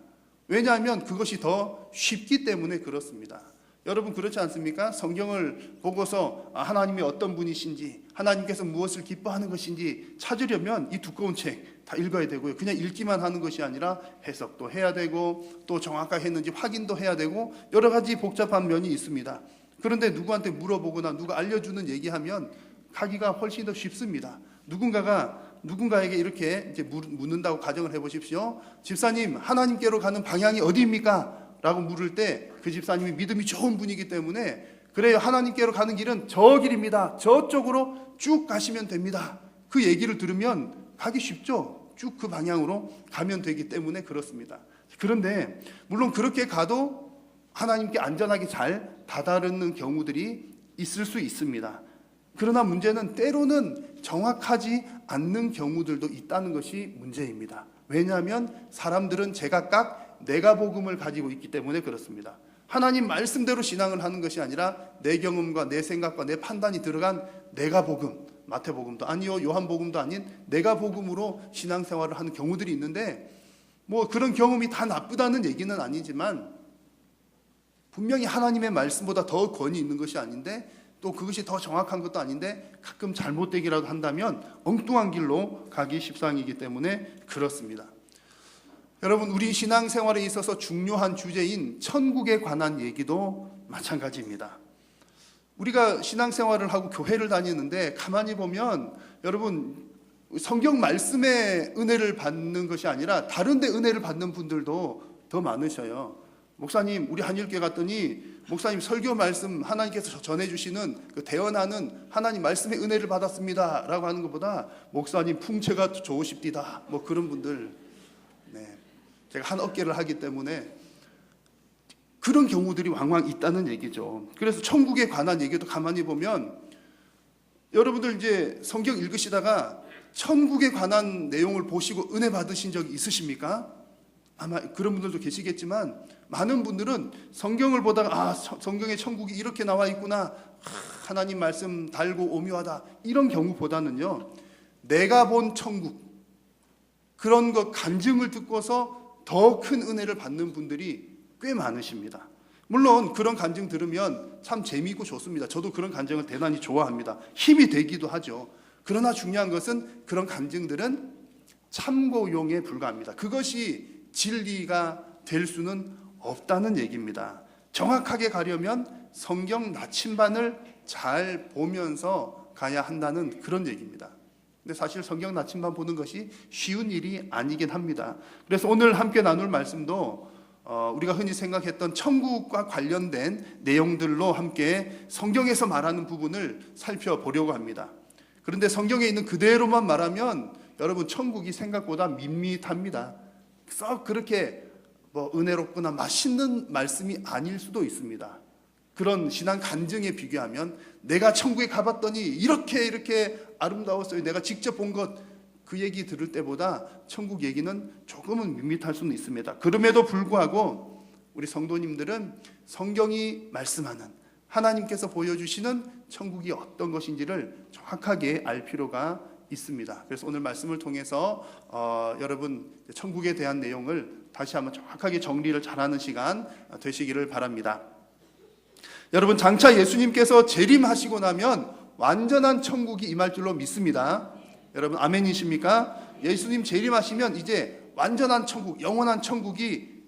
E: 왜냐하면 그것이 더 쉽기 때문에 그렇습니다. 여러분 그렇지 않습니까? 성경을 보고서 하나님이 어떤 분이신지 하나님께서 무엇을 기뻐하는 것인지 찾으려면 이 두꺼운 책 다 읽어야 되고요. 그냥 읽기만 하는 것이 아니라 해석도 해야 되고 또 정확하게 했는지 확인도 해야 되고 여러 가지 복잡한 면이 있습니다. 그런데 누구한테 물어보거나 누가 알려주는 얘기하면 가기가 훨씬 더 쉽습니다. 누군가에게 이렇게 이제 묻는다고 가정을 해보십시오. 집사님, 하나님께로 가는 방향이 어디입니까? 라고 물을 때 그 집사님이 믿음이 좋은 분이기 때문에 그래요, 하나님께로 가는 길은 저 길입니다. 저쪽으로 쭉 가시면 됩니다. 그 얘기를 들으면 가기 쉽죠. 쭉 그 방향으로 가면 되기 때문에 그렇습니다. 그런데 물론 그렇게 가도 하나님께 안전하게 잘 다다르는 경우들이 있을 수 있습니다. 그러나 문제는 때로는 정확하지 않는 경우들도 있다는 것이 문제입니다. 왜냐하면 사람들은 제각각 내가 복음을 가지고 있기 때문에 그렇습니다. 하나님 말씀대로 신앙을 하는 것이 아니라 내 경험과 내 생각과 내 판단이 들어간 내가 복음, 마태복음도 아니요 요한복음도 아닌 내가 복음으로 신앙생활을 하는 경우들이 있는데 뭐 그런 경험이 다 나쁘다는 얘기는 아니지만 분명히 하나님의 말씀보다 더 권위 있는 것이 아닌데 또 그것이 더 정확한 것도 아닌데 가끔 잘못되기라도 한다면 엉뚱한 길로 가기 십상이기 때문에 그렇습니다. 여러분 우리 신앙생활에 있어서 중요한 주제인 천국에 관한 얘기도 마찬가지입니다. 우리가 신앙생활을 하고 교회를 다니는데 가만히 보면 여러분 성경 말씀의 은혜를 받는 것이 아니라 다른 데 은혜를 받는 분들도 더 많으셔요. 목사님 우리 한일교회 갔더니 목사님 설교 말씀 하나님께서 전해주시는 그 대언하는 하나님 말씀의 은혜를 받았습니다 라고 하는 것보다 목사님 풍채가 좋으십디다 뭐 그런 분들, 제가 한 어깨를 하기 때문에 그런 경우들이 왕왕 있다는 얘기죠. 그래서 천국에 관한 얘기도 가만히 보면 여러분들 이제 성경 읽으시다가 천국에 관한 내용을 보시고 은혜 받으신 적이 있으십니까? 아마 그런 분들도 계시겠지만 많은 분들은 성경을 보다가 성경에 천국이 이렇게 나와 있구나, 하나님 말씀 달고 오묘하다 이런 경우보다는요 내가 본 천국 그런 것 간증을 듣고서 더 큰 은혜를 받는 분들이 꽤 많으십니다. 물론 그런 간증 들으면 참 재미있고 좋습니다. 저도 그런 간증을 대단히 좋아합니다. 힘이 되기도 하죠. 그러나 중요한 것은 그런 간증들은 참고용에 불과합니다. 그것이 진리가 될 수는 없다는 얘기입니다. 정확하게 가려면 성경 나침반을 잘 보면서 가야 한다는 그런 얘기입니다. 근데 사실 성경 나침반 보는 것이 쉬운 일이 아니긴 합니다. 그래서 오늘 함께 나눌 말씀도 우리가 흔히 생각했던 천국과 관련된 내용들로 함께 성경에서 말하는 부분을 살펴보려고 합니다. 그런데 성경에 있는 그대로만 말하면 여러분 천국이 생각보다 밋밋합니다. 썩 그렇게 은혜롭거나 맛있는 말씀이 아닐 수도 있습니다. 그런 신앙 간증에 비교하면 내가 천국에 가봤더니 이렇게 아름다웠어요, 내가 직접 본 것, 그 얘기 들을 때보다 천국 얘기는 조금은 밋밋할 수는 있습니다. 그럼에도 불구하고 우리 성도님들은 성경이 말씀하는 하나님께서 보여주시는 천국이 어떤 것인지를 정확하게 알 필요가 있습니다. 그래서 오늘 말씀을 통해서 여러분 천국에 대한 내용을 다시 한번 정확하게 정리를 잘하는 시간 되시기를 바랍니다. 여러분 장차 예수님께서 재림하시고 나면 완전한 천국이 임할 줄로 믿습니다. 여러분 아멘이십니까? 예수님 재림하시면 이제 완전한 천국, 영원한 천국이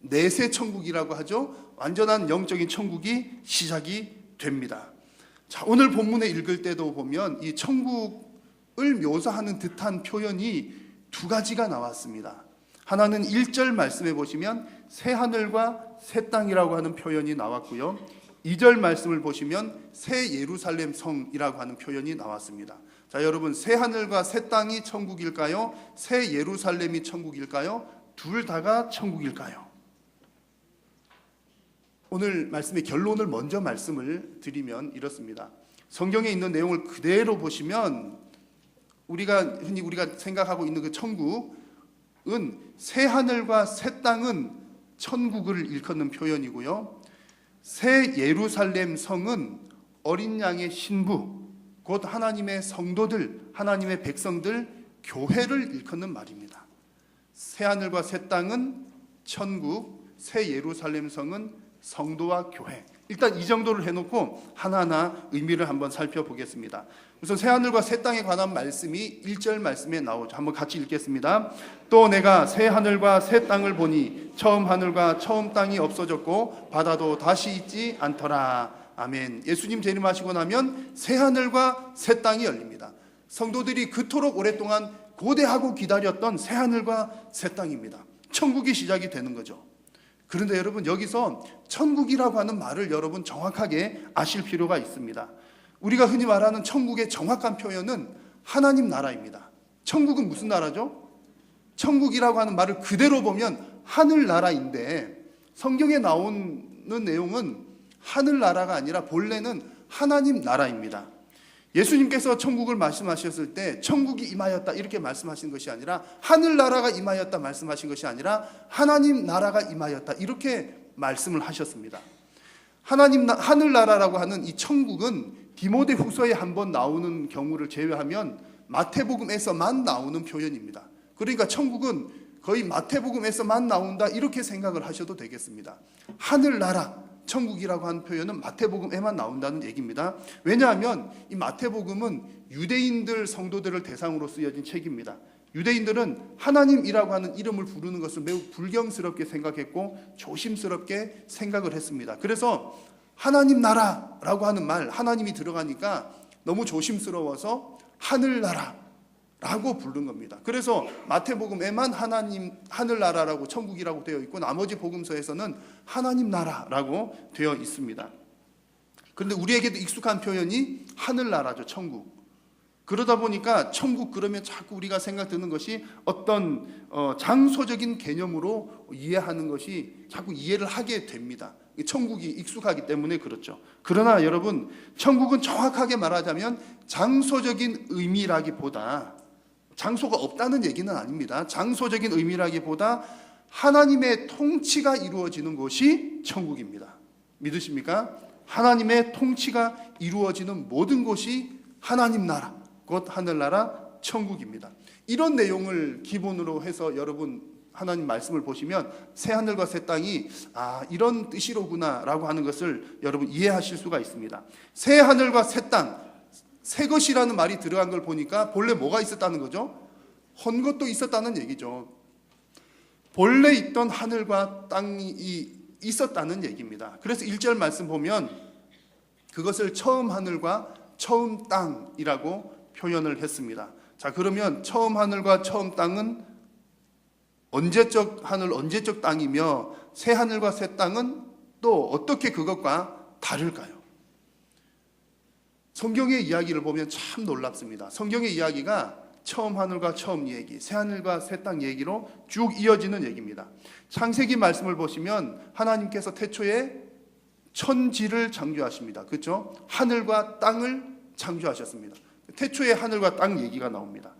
E: 내세 천국이라고 하죠. 완전한 영적인 천국이 시작이 됩니다. 자, 오늘 본문에 읽을 때도 보면 이 천국을 묘사하는 듯한 표현이 두 가지가 나왔습니다. 하나는 1절 말씀에 보시면 새 하늘과 새 땅이라고 하는 표현이 나왔고요. 2절 말씀을 보시면 새 예루살렘 성이라고 하는 표현이 나왔습니다. 자, 여러분 새 하늘과 새 땅이 천국일까요? 새 예루살렘이 천국일까요? 둘 다가 천국일까요? 오늘 말씀의 결론을 먼저 말씀을 드리면 이렇습니다. 성경에 있는 내용을 그대로 보시면 흔히 우리가 생각하고 있는 그 천국은 새 하늘과 새 땅은 천국을 일컫는 표현이고요. 새 예루살렘 성은 어린 양의 신부, 곧 하나님의 성도들, 하나님의 백성들, 교회를 일컫는 말입니다. 새 하늘과 새 땅은 천국, 새 예루살렘 성은 성도와 교회. 일단 이 정도를 해놓고 하나하나 의미를 한번 살펴보겠습니다. 우선 새 하늘과 새 땅에 관한 말씀이 1절 말씀에 나오죠. 한번 같이 읽겠습니다. 또 내가 새 하늘과 새 땅을 보니 처음 하늘과 처음 땅이 없어졌고 바다도 다시 있지 않더라. 아멘. 예수님 재림하시고 나면 새 하늘과 새 땅이 열립니다. 성도들이 그토록 오랫동안 고대하고 기다렸던 새 하늘과 새 땅입니다. 천국이 시작이 되는 거죠. 그런데 여러분 여기서 천국이라고 하는 말을 여러분 정확하게 아실 필요가 있습니다. 우리가 흔히 말하는 천국의 정확한 표현은 하나님 나라입니다. 천국은 무슨 나라죠? 천국이라고 하는 말을 그대로 보면 하늘나라인데 성경에 나오는 내용은 하늘나라가 아니라 본래는 하나님 나라입니다. 예수님께서 천국을 말씀하셨을 때 천국이 임하였다 이렇게 말씀하신 것이 아니라 하늘나라가 임하였다 말씀하신 것이 아니라 하나님 나라가 임하였다 이렇게 말씀을 하셨습니다. 하늘나라라고 하는 이 천국은 디모데 후서에 한번 나오는 경우를 제외하면 마태복음에서만 나오는 표현입니다. 그러니까 천국은 거의 마태복음에서만 나온다 이렇게 생각을 하셔도 되겠습니다. 하늘나라 천국이라고 하는 표현은 마태복음에만 나온다는 얘기입니다. 왜냐하면 이 마태복음은 유대인들 성도들을 대상으로 쓰여진 책입니다. 유대인들은 하나님이라고 하는 이름을 부르는 것을 매우 불경스럽게 생각했고 조심스럽게 생각을 했습니다. 그래서 하나님 나라라고 하는 말, 하나님이 들어가니까 너무 조심스러워서 하늘나라라고 부른 겁니다. 그래서 마태복음에만 하늘나라라고 천국이라고 되어 있고 나머지 복음서에서는 하나님 나라라고 되어 있습니다. 그런데 우리에게도 익숙한 표현이 하늘나라죠, 천국. 그러다 보니까 천국 그러면 자꾸 우리가 생각드는 것이 어떤 장소적인 개념으로 이해하는 것이 자꾸 이해를 하게 됩니다. 천국이 익숙하기 때문에 그렇죠. 그러나 여러분 천국은 정확하게 말하자면 장소적인 의미라기보다 장소가 없다는 얘기는 아닙니다. 장소적인 의미라기보다 하나님의 통치가 이루어지는 곳이 천국입니다. 믿으십니까? 하나님의 통치가 이루어지는 모든 곳이 하나님 나라, 곧 하늘나라 천국입니다. 이런 내용을 기본으로 해서 여러분 하나님 말씀을 보시면 새 하늘과 새 땅이 이런 뜻이로구나 라고 하는 것을 여러분 이해하실 수가 있습니다. 새 하늘과 새 땅, 새 것이라는 말이 들어간 걸 보니까 본래 뭐가 있었다는 거죠? 헌 것도 있었다는 얘기죠. 본래 있던 하늘과 땅이 있었다는 얘기입니다. 그래서 1절 말씀 보면 그것을 처음 하늘과 처음 땅이라고 표현을 했습니다. 자, 그러면 처음 하늘과 처음 땅은 언제적 하늘, 언제적 땅이며 새 하늘과 새 땅은 또 어떻게 그것과 다를까요? 성경의 이야기를 보면 참 놀랍습니다. 성경의 이야기가 처음 하늘과 처음 얘기, 새 하늘과 새 땅 얘기로 쭉 이어지는 얘기입니다. 창세기 말씀을 보시면 하나님께서 태초에 천지를 창조하십니다. 그렇죠? 하늘과 땅을 창조하셨습니다. 태초에 하늘과 땅 얘기가 나옵니다.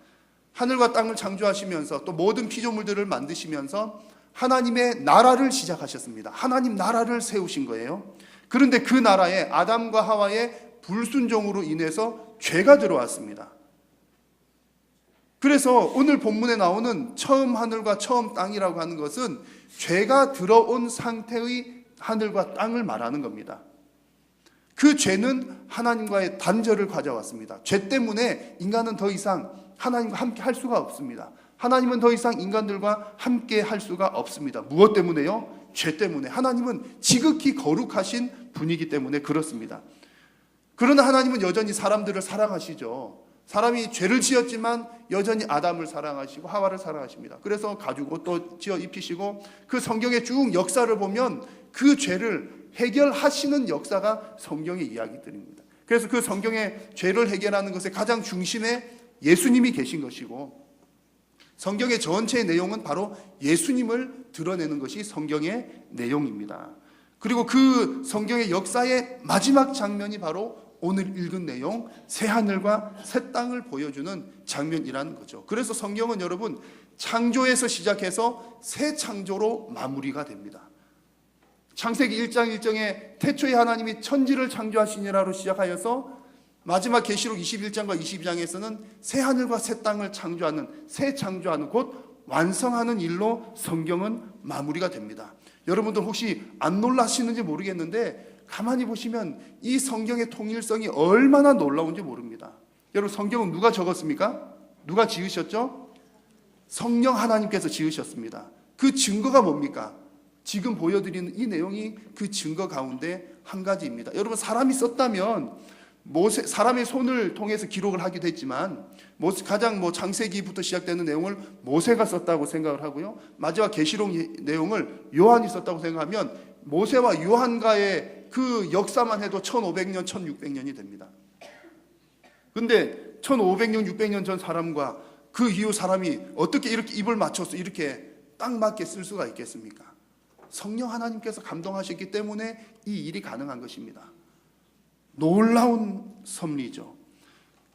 E: 하늘과 땅을 창조하시면서 또 모든 피조물들을 만드시면서 하나님의 나라를 시작하셨습니다. 하나님 나라를 세우신 거예요. 그런데 그 나라에 아담과 하와의 불순종으로 인해서 죄가 들어왔습니다. 그래서 오늘 본문에 나오는 처음 하늘과 처음 땅이라고 하는 것은 죄가 들어온 상태의 하늘과 땅을 말하는 겁니다. 그 죄는 하나님과의 단절을 가져왔습니다. 죄 때문에 인간은 더 이상 하나님과 함께 할 수가 없습니다. 하나님은 더 이상 인간들과 함께 할 수가 없습니다. 무엇 때문에요? 죄 때문에. 하나님은 지극히 거룩하신 분이기 때문에 그렇습니다. 그러나 하나님은 여전히 사람들을 사랑하시죠. 사람이 죄를 지었지만 여전히 아담을 사랑하시고 하와를 사랑하십니다. 그래서 가지고 또 지어 입히시고, 그 성경의 쭉 역사를 보면 그 죄를 해결하시는 역사가 성경의 이야기들입니다. 그래서 그 성경의 죄를 해결하는 것의 가장 중심에 예수님이 계신 것이고, 성경의 전체의 내용은 바로 예수님을 드러내는 것이 성경의 내용입니다. 그리고 그 성경의 역사의 마지막 장면이 바로 오늘 읽은 내용, 새 하늘과 새 땅을 보여주는 장면이라는 거죠. 그래서 성경은 여러분, 창조에서 시작해서 새 창조로 마무리가 됩니다. 창세기 1장 1절에 태초에 하나님이 천지를 창조하시니라로 시작하여서 마지막 계시록 21장과 22장에서는 새 하늘과 새 땅을 창조하는, 새 창조하는, 곧 완성하는 일로 성경은 마무리가 됩니다. 여러분들 혹시 안 놀라시는지 모르겠는데 가만히 보시면 이 성경의 통일성이 얼마나 놀라운지 모릅니다. 여러분, 성경은 누가 적었습니까? 누가 지으셨죠? 성령 하나님께서 지으셨습니다. 그 증거가 뭡니까? 지금 보여드리는 이 내용이 그 증거 가운데 한 가지입니다. 여러분, 사람이 썼다면 사람의 손을 통해서 기록을 하기도 했지만 가장 창세기부터 시작되는 내용을 모세가 썼다고 생각을 하고요, 마지막 계시록 내용을 요한이 썼다고 생각하면 모세와 요한과의 그 역사만 해도 1500년, 1600년이 됩니다. 근데 1500년, 600년 전 사람과 그 이후 사람이 어떻게 이렇게 입을 맞춰서 이렇게 딱 맞게 쓸 수가 있겠습니까? 성령 하나님께서 감동하셨기 때문에 이 일이 가능한 것입니다. 놀라운 섭리죠.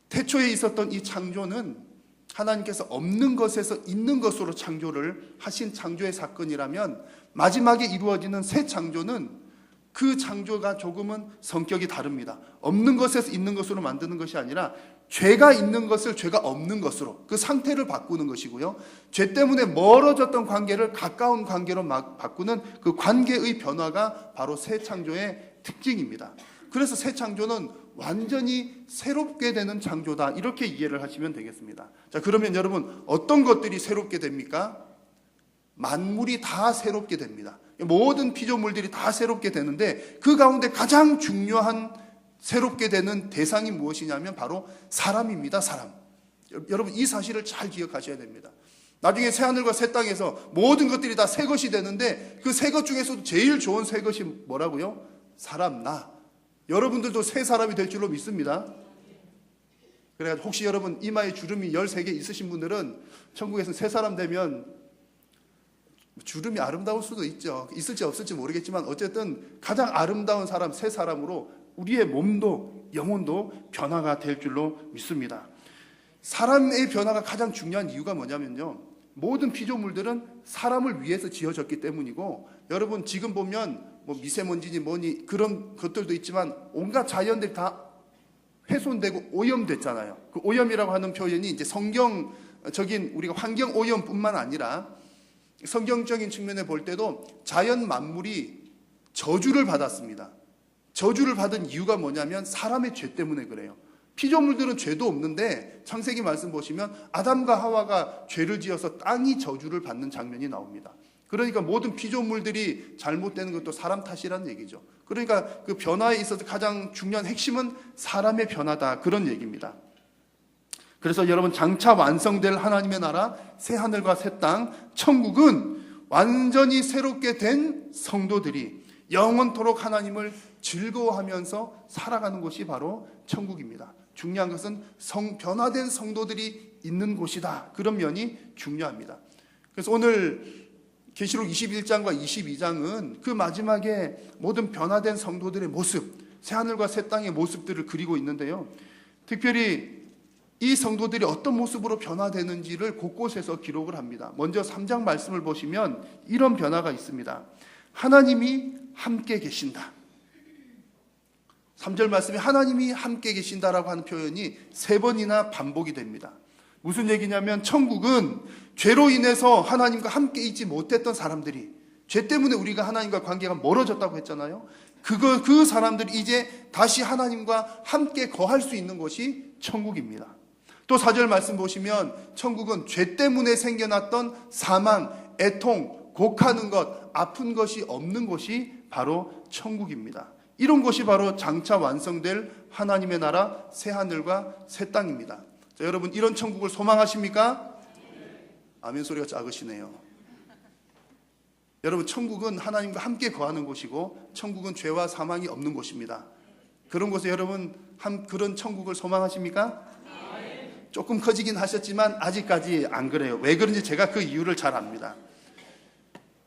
E: 태초에 있었던 이 창조는 하나님께서 없는 것에서 있는 것으로 창조를 하신 창조의 사건이라면, 마지막에 이루어지는 새 창조는 그 창조가 조금은 성격이 다릅니다. 없는 것에서 있는 것으로 만드는 것이 아니라 죄가 있는 것을 죄가 없는 것으로, 그 상태를 바꾸는 것이고요, 죄 때문에 멀어졌던 관계를 가까운 관계로 바꾸는 그 관계의 변화가 바로 새 창조의 특징입니다. 그래서 새 창조는 완전히 새롭게 되는 창조다, 이렇게 이해를 하시면 되겠습니다. 자, 그러면 여러분, 어떤 것들이 새롭게 됩니까? 만물이 다 새롭게 됩니다. 모든 피조물들이 다 새롭게 되는데, 그 가운데 가장 중요한 새롭게 되는 대상이 무엇이냐면 바로 사람입니다. 사람. 여러분, 이 사실을 잘 기억하셔야 됩니다. 나중에 새하늘과 새 땅에서 모든 것들이 다 새 것이 되는데, 그 새 것 중에서도 제일 좋은 새 것이 뭐라고요? 사람, 나. 여러분들도 새 사람이 될 줄로 믿습니다. 그래서 혹시 여러분 이마에 주름이 13개 있으신 분들은 천국에서 새 사람 되면, 주름이 아름다울 수도 있죠. 있을지 없을지 모르겠지만 어쨌든 가장 아름다운 사람, 새 사람으로 우리의 몸도 영혼도 변화가 될 줄로 믿습니다. 사람의 변화가 가장 중요한 이유가 뭐냐면요, 모든 피조물들은 사람을 위해서 지어졌기 때문이고, 여러분 지금 보면 미세먼지니 뭐니 그런 것들도 있지만 온갖 자연들이 다 훼손되고 오염됐잖아요. 그 오염이라고 하는 표현이 이제 성경적인 우리가 환경 오염뿐만 아니라 성경적인 측면에 볼 때도 자연 만물이 저주를 받았습니다. 저주를 받은 이유가 뭐냐면 사람의 죄 때문에 그래요. 피조물들은 죄도 없는데 창세기 말씀 보시면 아담과 하와가 죄를 지어서 땅이 저주를 받는 장면이 나옵니다. 그러니까 모든 피조물들이 잘못되는 것도 사람 탓이라는 얘기죠. 그러니까 그 변화에 있어서 가장 중요한 핵심은 사람의 변화다, 그런 얘기입니다. 그래서 여러분, 장차 완성될 하나님의 나라, 새 하늘과 새 땅, 천국은 완전히 새롭게 된 성도들이 영원토록 하나님을 즐거워하면서 살아가는 곳이 바로 천국입니다. 중요한 것은 변화된 성도들이 있는 곳이다, 그런 면이 중요합니다. 그래서 오늘 계시록 21장과 22장은 그 마지막에 모든 변화된 성도들의 모습, 새하늘과 새 땅의 모습들을 그리고 있는데요, 특별히 이 성도들이 어떤 모습으로 변화되는지를 곳곳에서 기록을 합니다. 먼저 3장 말씀을 보시면 이런 변화가 있습니다. 하나님이 함께 계신다. 3절 말씀에 하나님이 함께 계신다라고 하는 표현이 3번이나 반복이 됩니다. 무슨 얘기냐면 천국은 죄로 인해서 하나님과 함께 있지 못했던 사람들이, 죄 때문에 우리가 하나님과 관계가 멀어졌다고 했잖아요. 그 사람들이 이제 다시 하나님과 함께 거할 수 있는 곳이 천국입니다. 또 4절 말씀 보시면 천국은 죄 때문에 생겨났던 사망, 애통, 곡하는 것, 아픈 것이 없는 곳이 바로 천국입니다. 이런 곳이 바로 장차 완성될 하나님의 나라 새 하늘과 새 땅입니다. 자, 여러분 이런 천국을 소망하십니까? 아멘 소리가 작으시네요. 여러분 천국은 하나님과 함께 거하는 곳이고 천국은 죄와 사망이 없는 곳입니다. 그런 곳에 여러분 그런 천국을 소망하십니까? 조금 커지긴 하셨지만 아직까지 안 그래요. 왜 그런지 제가 그 이유를 잘 압니다.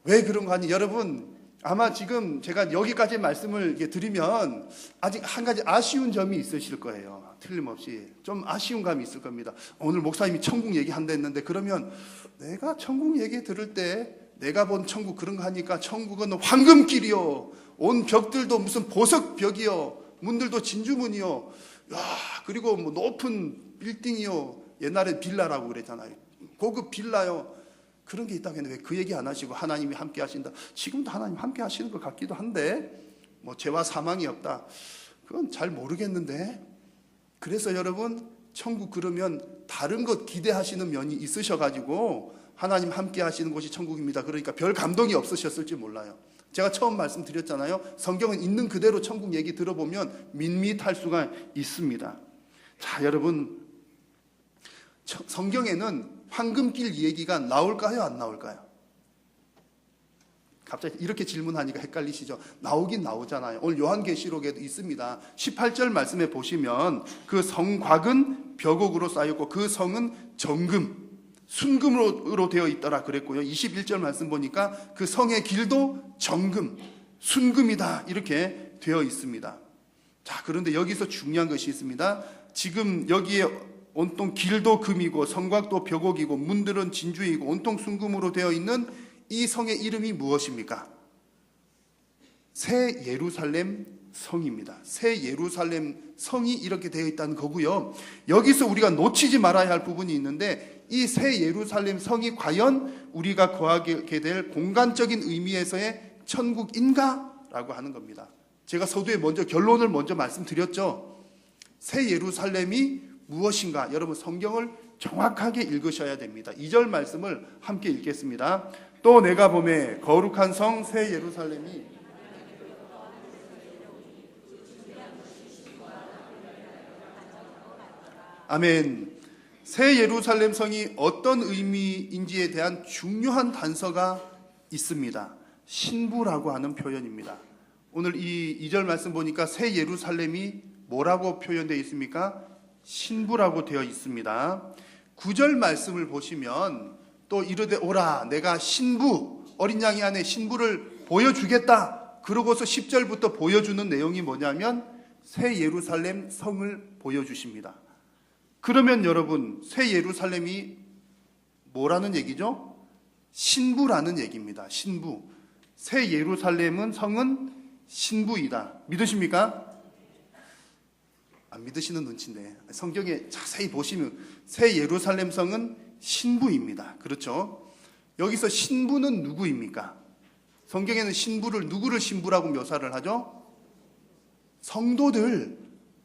E: 왜 그런 거 아니? 여러분 아마 지금 제가 여기까지 말씀을 드리면 아직 한 가지 아쉬운 점이 있으실 거예요. 틀림없이 좀 아쉬운 감이 있을 겁니다. 오늘 목사님이 천국 얘기한다 했는데 그러면 내가 천국 얘기 들을 때 내가 본 천국 그런 거 하니까 천국은 황금길이요, 온 벽들도 무슨 보석 벽이요, 문들도 진주문이요, 야, 그리고 뭐 높은 빌딩이요, 옛날에 빌라라고 그랬잖아요. 고급 빌라요. 그런 게 있다고 했는데 왜 그 얘기 안 하시고 하나님이 함께 하신다. 지금도 하나님 함께 하시는 것 같기도 한데 뭐 죄와 사망이 없다, 그건 잘 모르겠는데. 그래서 여러분 천국 그러면 다른 것 기대하시는 면이 있으셔가지고 하나님 함께 하시는 곳이 천국입니다. 그러니까 별 감동이 없으셨을지 몰라요. 제가 처음 말씀드렸잖아요. 성경은 있는 그대로 천국 얘기 들어보면 밋밋할 수가 있습니다. 자, 여러분 성경에는 황금길 얘기가 나올까요? 안 나올까요? 갑자기 이렇게 질문하니까 헷갈리시죠? 나오긴 나오잖아요. 오늘 요한계시록에도 있습니다. 18절 말씀에 보시면 그 성곽은 벽옥으로 쌓였고 그 성은 정금, 순금으로 되어 있더라 그랬고요. 21절 말씀 보니까 그 성의 길도 정금, 순금이다 이렇게 되어 있습니다. 자, 그런데 여기서 중요한 것이 있습니다. 지금 여기에 온통 길도 금이고 성곽도 벽옥이고 문들은 진주이고 온통 순금으로 되어 있는 이 성의 이름이 무엇입니까? 새 예루살렘 성입니다. 새 예루살렘 성이 이렇게 되어 있다는 거고요. 여기서 우리가 놓치지 말아야 할 부분이 있는데 이 새 예루살렘 성이 과연 우리가 거하게 될 공간적인 의미에서의 천국인가? 라고 하는 겁니다. 제가 서두에 먼저 결론을 먼저 말씀드렸죠. 새 예루살렘이 무엇인가? 여러분 성경을 정확하게 읽으셔야 됩니다. 2절 말씀을 함께 읽겠습니다. 또 내가 보매 거룩한 성 새 예루살렘이 아멘. 새 예루살렘 성이 어떤 의미인지에 대한 중요한 단서가 있습니다. 신부라고 하는 표현입니다. 오늘 이 2절 말씀 보니까 새 예루살렘이 뭐라고 표현되어 있습니까? 신부라고 되어 있습니다. 9절 말씀을 보시면 또 이르되 오라 내가 신부 어린 양이 안에 신부를 보여주겠다. 그러고서 10절부터 보여주는 내용이 뭐냐면 새 예루살렘 성을 보여주십니다. 그러면 여러분 새 예루살렘이 뭐라는 얘기죠? 신부라는 얘기입니다. 신부. 새 예루살렘은 성은 신부이다. 믿으십니까? 안 믿으시는 눈치인데 성경에 자세히 보시면 새 예루살렘 성은 신부입니다. 그렇죠? 여기서 신부는 누구입니까? 성경에는 신부를 누구를 신부라고 묘사를 하죠? 성도들.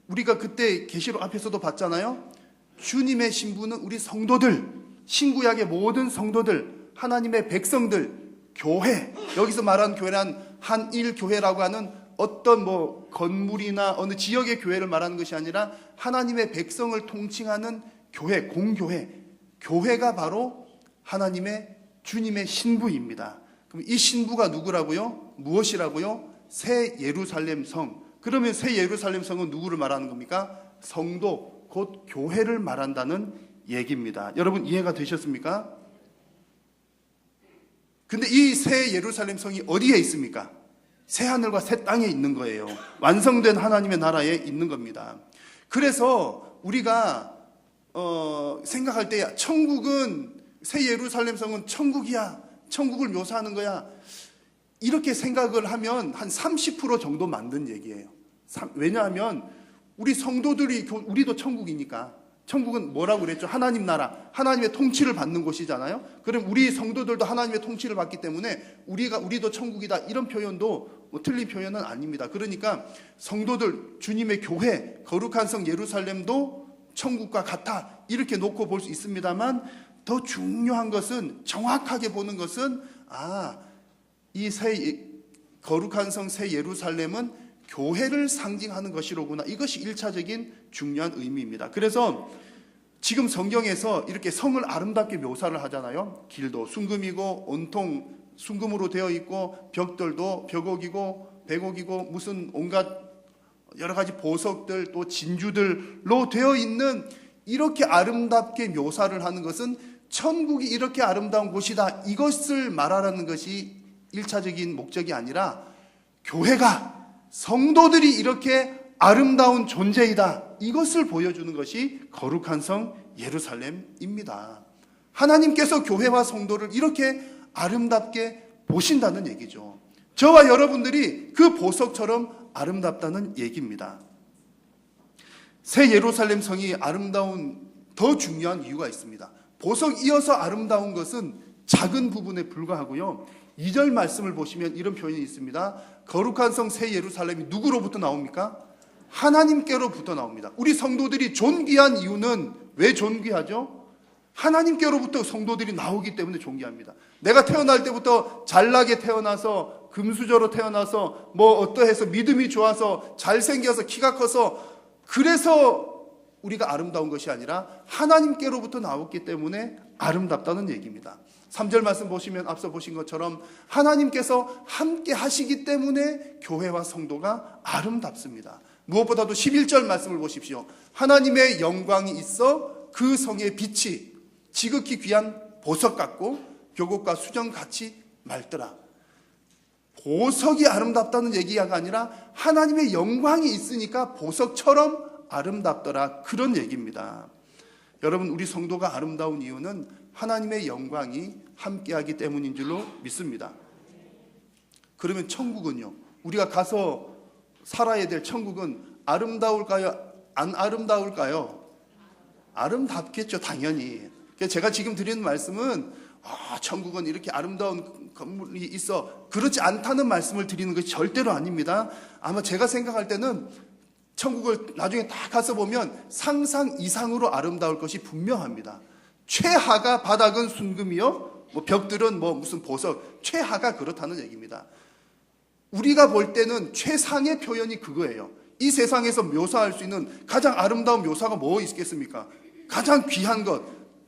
E: 우리가 그때 계시록 앞에서도 봤잖아요. 주님의 신부는 우리 성도들, 신구약의 모든 성도들, 하나님의 백성들, 교회. 여기서 말하는 교회란 한일교회라고 하는 어떤 뭐 건물이나 어느 지역의 교회를 말하는 것이 아니라 하나님의 백성을 통칭하는 교회, 공교회. 교회가 바로 하나님의 주님의 신부입니다. 그럼 이 신부가 누구라고요? 무엇이라고요? 새 예루살렘 성. 그러면 새 예루살렘 성은 누구를 말하는 겁니까? 성도, 곧 교회를 말한다는 얘기입니다. 여러분 이해가 되셨습니까? 근데 이 새 예루살렘 성이 어디에 있습니까? 새 하늘과 새 땅에 있는 거예요. 완성된 하나님의 나라에 있는 겁니다. 그래서 우리가 생각할 때 천국은 새 예루살렘 성은 천국이야, 천국을 묘사하는 거야, 이렇게 생각을 하면 한 30% 정도 만든 얘기예요. 왜냐하면 우리 성도들이, 우리도 천국이니까 천국은 뭐라고 그랬죠? 하나님 나라, 하나님의 통치를 받는 곳이잖아요. 그럼 우리 성도들도 하나님의 통치를 받기 때문에 우리도 천국이다, 이런 표현도 뭐 틀린 표현은 아닙니다. 그러니까 성도들, 주님의 교회, 거룩한 성 예루살렘도 천국과 같아, 이렇게 놓고 볼 수 있습니다만, 더 중요한 것은, 정확하게 보는 것은, 이 거룩한 성 새 예루살렘은 교회를 상징하는 것이로구나. 이것이 1차적인 중요한 의미입니다. 그래서 지금 성경에서 이렇게 성을 아름답게 묘사를 하잖아요. 길도 순금이고 온통 순금으로 되어 있고, 벽돌도 벽옥이고 백옥이고, 무슨 온갖 여러 가지 보석들, 또 진주들로 되어 있는, 이렇게 아름답게 묘사를 하는 것은 천국이 이렇게 아름다운 곳이다, 이것을 말하라는 것이 1차적인 목적이 아니라, 교회가, 성도들이 이렇게 아름다운 존재이다, 이것을 보여주는 것이 거룩한 성 예루살렘입니다. 하나님께서 교회와 성도를 이렇게 아름답게 보신다는 얘기죠. 저와 여러분들이 그 보석처럼 아름답다는 얘기입니다. 새 예루살렘 성이 아름다운 더 중요한 이유가 있습니다. 보석 이어서 아름다운 것은 작은 부분에 불과하고요. 2절 말씀을 보시면 이런 표현이 있습니다. 거룩한 성 새 예루살렘이 누구로부터 나옵니까? 하나님께로부터 나옵니다. 우리 성도들이 존귀한 이유는 왜 존귀하죠? 하나님께로부터 성도들이 나오기 때문에 존귀합니다. 내가 태어날 때부터 잘나게 태어나서, 금수저로 태어나서, 뭐 어떠해서 믿음이 좋아서, 잘생겨서, 키가 커서, 그래서 우리가 아름다운 것이 아니라 하나님께로부터 나왔기 때문에 아름답다는 얘기입니다. 3절 말씀 보시면 앞서 보신 것처럼 하나님께서 함께 하시기 때문에 교회와 성도가 아름답습니다. 무엇보다도 11절 말씀을 보십시오. 하나님의 영광이 있어 그 성의 빛이 지극히 귀한 보석 같고 벽옥과 수정같이 맑더라. 보석이 아름답다는 얘기가 아니라 하나님의 영광이 있으니까 보석처럼 아름답더라, 그런 얘기입니다. 여러분, 우리 성도가 아름다운 이유는 하나님의 영광이 함께하기 때문인 줄로 믿습니다. 그러면 천국은요? 우리가 가서 살아야 될 천국은 아름다울까요? 안 아름다울까요? 아름답겠죠, 당연히. 제가 지금 드리는 말씀은 천국은 이렇게 아름다운 건물이 있어, 그렇지 않다는 말씀을 드리는 것이 절대로 아닙니다. 아마 제가 생각할 때는 천국을 나중에 다 가서 보면 상상 이상으로 아름다울 것이 분명합니다. 최하가 바닥은 순금이요, 뭐 벽들은 뭐 무슨 보석, 최하가 그렇다는 얘기입니다. 우리가 볼 때는 최상의 표현이 그거예요. 이 세상에서 묘사할 수 있는 가장 아름다운 묘사가 뭐 있겠습니까? 가장 귀한 것,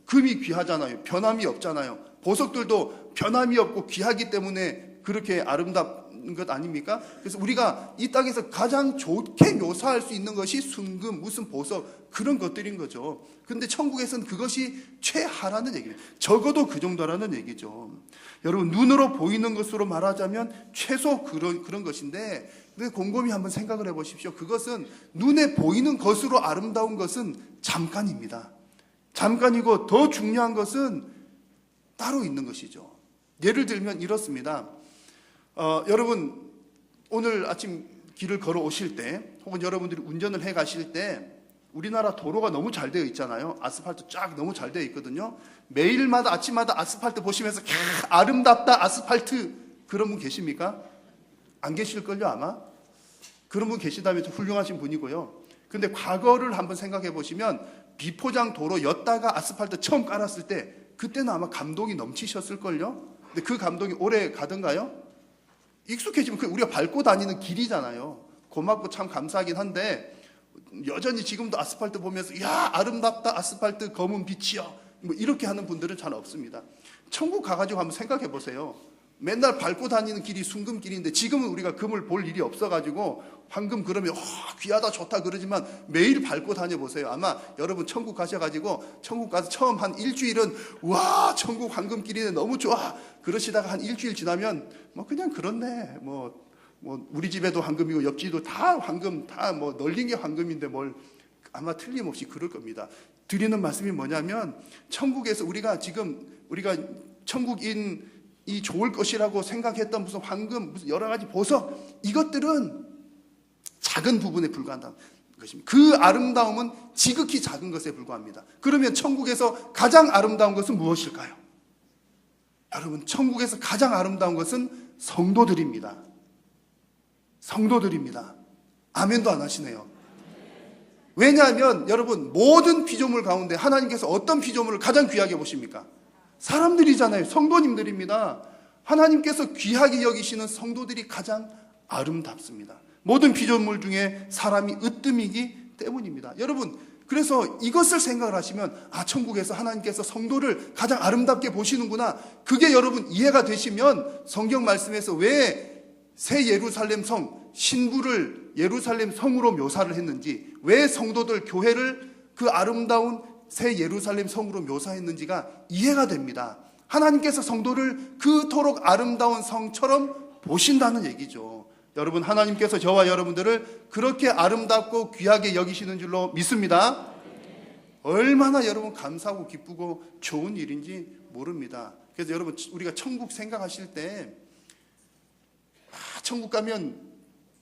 E: 금이 귀하잖아요. 변함이 없잖아요. 보석들도 변함이 없고 귀하기 때문에 그렇게 아름답은 것 아닙니까? 그래서 우리가 이 땅에서 가장 좋게 묘사할 수 있는 것이 순금, 무슨 보석, 그런 것들인 거죠. 근데 천국에서는 그것이 최하라는 얘기예요. 적어도 그 정도라는 얘기죠. 여러분, 눈으로 보이는 것으로 말하자면 최소 그런 것인데, 근데 곰곰이 한번 생각을 해보십시오. 그것은 눈에 보이는 것으로 아름다운 것은 잠깐입니다. 잠깐이고 더 중요한 것은 따로 있는 것이죠. 예를 들면 이렇습니다. 여러분, 오늘 아침 길을 걸어 오실 때, 혹은 여러분들이 운전을 해 가실 때, 우리나라 도로가 너무 잘 되어 있잖아요. 아스팔트 쫙 너무 잘 되어 있거든요. 매일마다 아침마다 아스팔트 보시면서 아름답다 아스팔트, 그런 분 계십니까? 안 계실걸요, 아마? 그런 분 계시다면 좀 훌륭하신 분이고요. 근데 과거를 한번 생각해 보시면 비포장 도로였다가 아스팔트 처음 깔았을 때, 그때는 아마 감동이 넘치셨을걸요. 근데 그 감동이 오래 가던가요? 익숙해지면 우리가 밟고 다니는 길이잖아요. 고맙고 참 감사하긴 한데, 여전히 지금도 아스팔트 보면서 야, 아름답다 아스팔트 검은 빛이여, 뭐 이렇게 하는 분들은 잘 없습니다. 천국 가가지고 한번 생각해 보세요. 맨날 밟고 다니는 길이 순금길인데, 지금은 우리가 금을 볼 일이 없어가지고 황금 그러면 귀하다 좋다 그러지만 매일 밟고 다녀보세요. 아마 여러분 천국 가셔가지고 천국 가서 처음 한 일주일은 와, 천국 황금길이네, 너무 좋아, 그러시다가 한 일주일 지나면 뭐 그냥 그렇네, 뭐 우리 집에도 황금이고 옆집도 다 황금, 다 뭐 널린 게 황금인데 뭘, 아마 틀림없이 그럴 겁니다. 드리는 말씀이 뭐냐면, 천국에서 우리가 천국인 이 좋을 것이라고 생각했던 무슨 황금, 무슨 여러 가지 보석, 이것들은 작은 부분에 불과한다. 것입니다. 그 아름다움은 지극히 작은 것에 불과합니다. 그러면 천국에서 가장 아름다운 것은 무엇일까요? 여러분, 천국에서 가장 아름다운 것은 성도들입니다. 성도들입니다. 아멘도 안 하시네요. 왜냐하면 여러분, 모든 피조물 가운데 하나님께서 어떤 피조물을 가장 귀하게 보십니까? 사람들이잖아요. 성도님들입니다. 하나님께서 귀하게 여기시는 성도들이 가장 아름답습니다. 모든 피조물 중에 사람이 으뜸이기 때문입니다. 여러분, 그래서 이것을 생각을 하시면 천국에서 하나님께서 성도를 가장 아름답게 보시는구나. 그게 여러분 이해가 되시면 성경 말씀에서 왜 새 예루살렘 성, 신부를 예루살렘 성으로 묘사를 했는지, 왜 성도들 교회를 그 아름다운 새 예루살렘 성으로 묘사했는지가 이해가 됩니다. 하나님께서 성도를 그토록 아름다운 성처럼 보신다는 얘기죠. 여러분, 하나님께서 저와 여러분들을 그렇게 아름답고 귀하게 여기시는 줄로 믿습니다. 얼마나 여러분 감사하고 기쁘고 좋은 일인지 모릅니다. 그래서 여러분, 우리가 천국 생각하실 때 천국 가면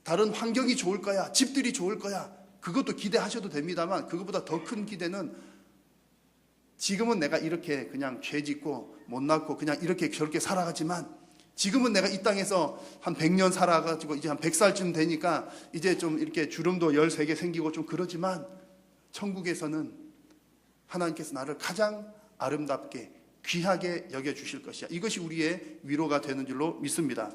E: 다른 환경이 좋을 거야, 집들이 좋을 거야, 그것도 기대하셔도 됩니다만, 그것보다 더 큰 기대는 지금은 내가 이렇게 그냥 죄 짓고 못 낳고 그냥 이렇게 저렇게 살아가지만, 지금은 내가 이 땅에서 한 100년 살아가지고 이제 한 100살쯤 되니까 이제 좀 이렇게 주름도 13개 생기고 좀 그러지만, 천국에서는 하나님께서 나를 가장 아름답게 귀하게 여겨주실 것이야. 이것이 우리의 위로가 되는 줄로 믿습니다.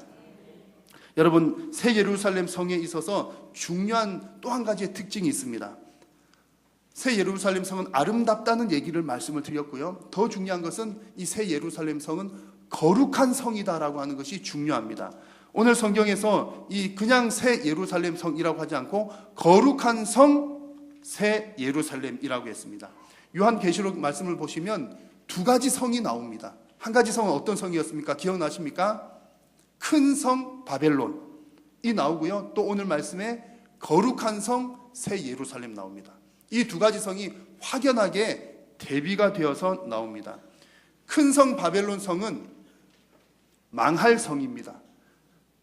E: 여러분, 새 예루살렘 성에 있어서 중요한 또 한 가지의 특징이 있습니다. 새 예루살렘 성은 아름답다는 얘기를 말씀을 드렸고요. 더 중요한 것은 이 새 예루살렘 성은 거룩한 성이다라고 하는 것이 중요합니다. 오늘 성경에서 이 그냥 새 예루살렘 성이라고 하지 않고 거룩한 성 새 예루살렘이라고 했습니다. 요한계시록 말씀을 보시면 두 가지 성이 나옵니다. 한 가지 성은 어떤 성이었습니까? 기억나십니까? 큰 성 바벨론이 나오고요. 또 오늘 말씀에 거룩한 성 새 예루살렘 나옵니다. 이 두 가지 성이 확연하게 대비가 되어서 나옵니다. 큰 성 바벨론 성은 망할 성입니다.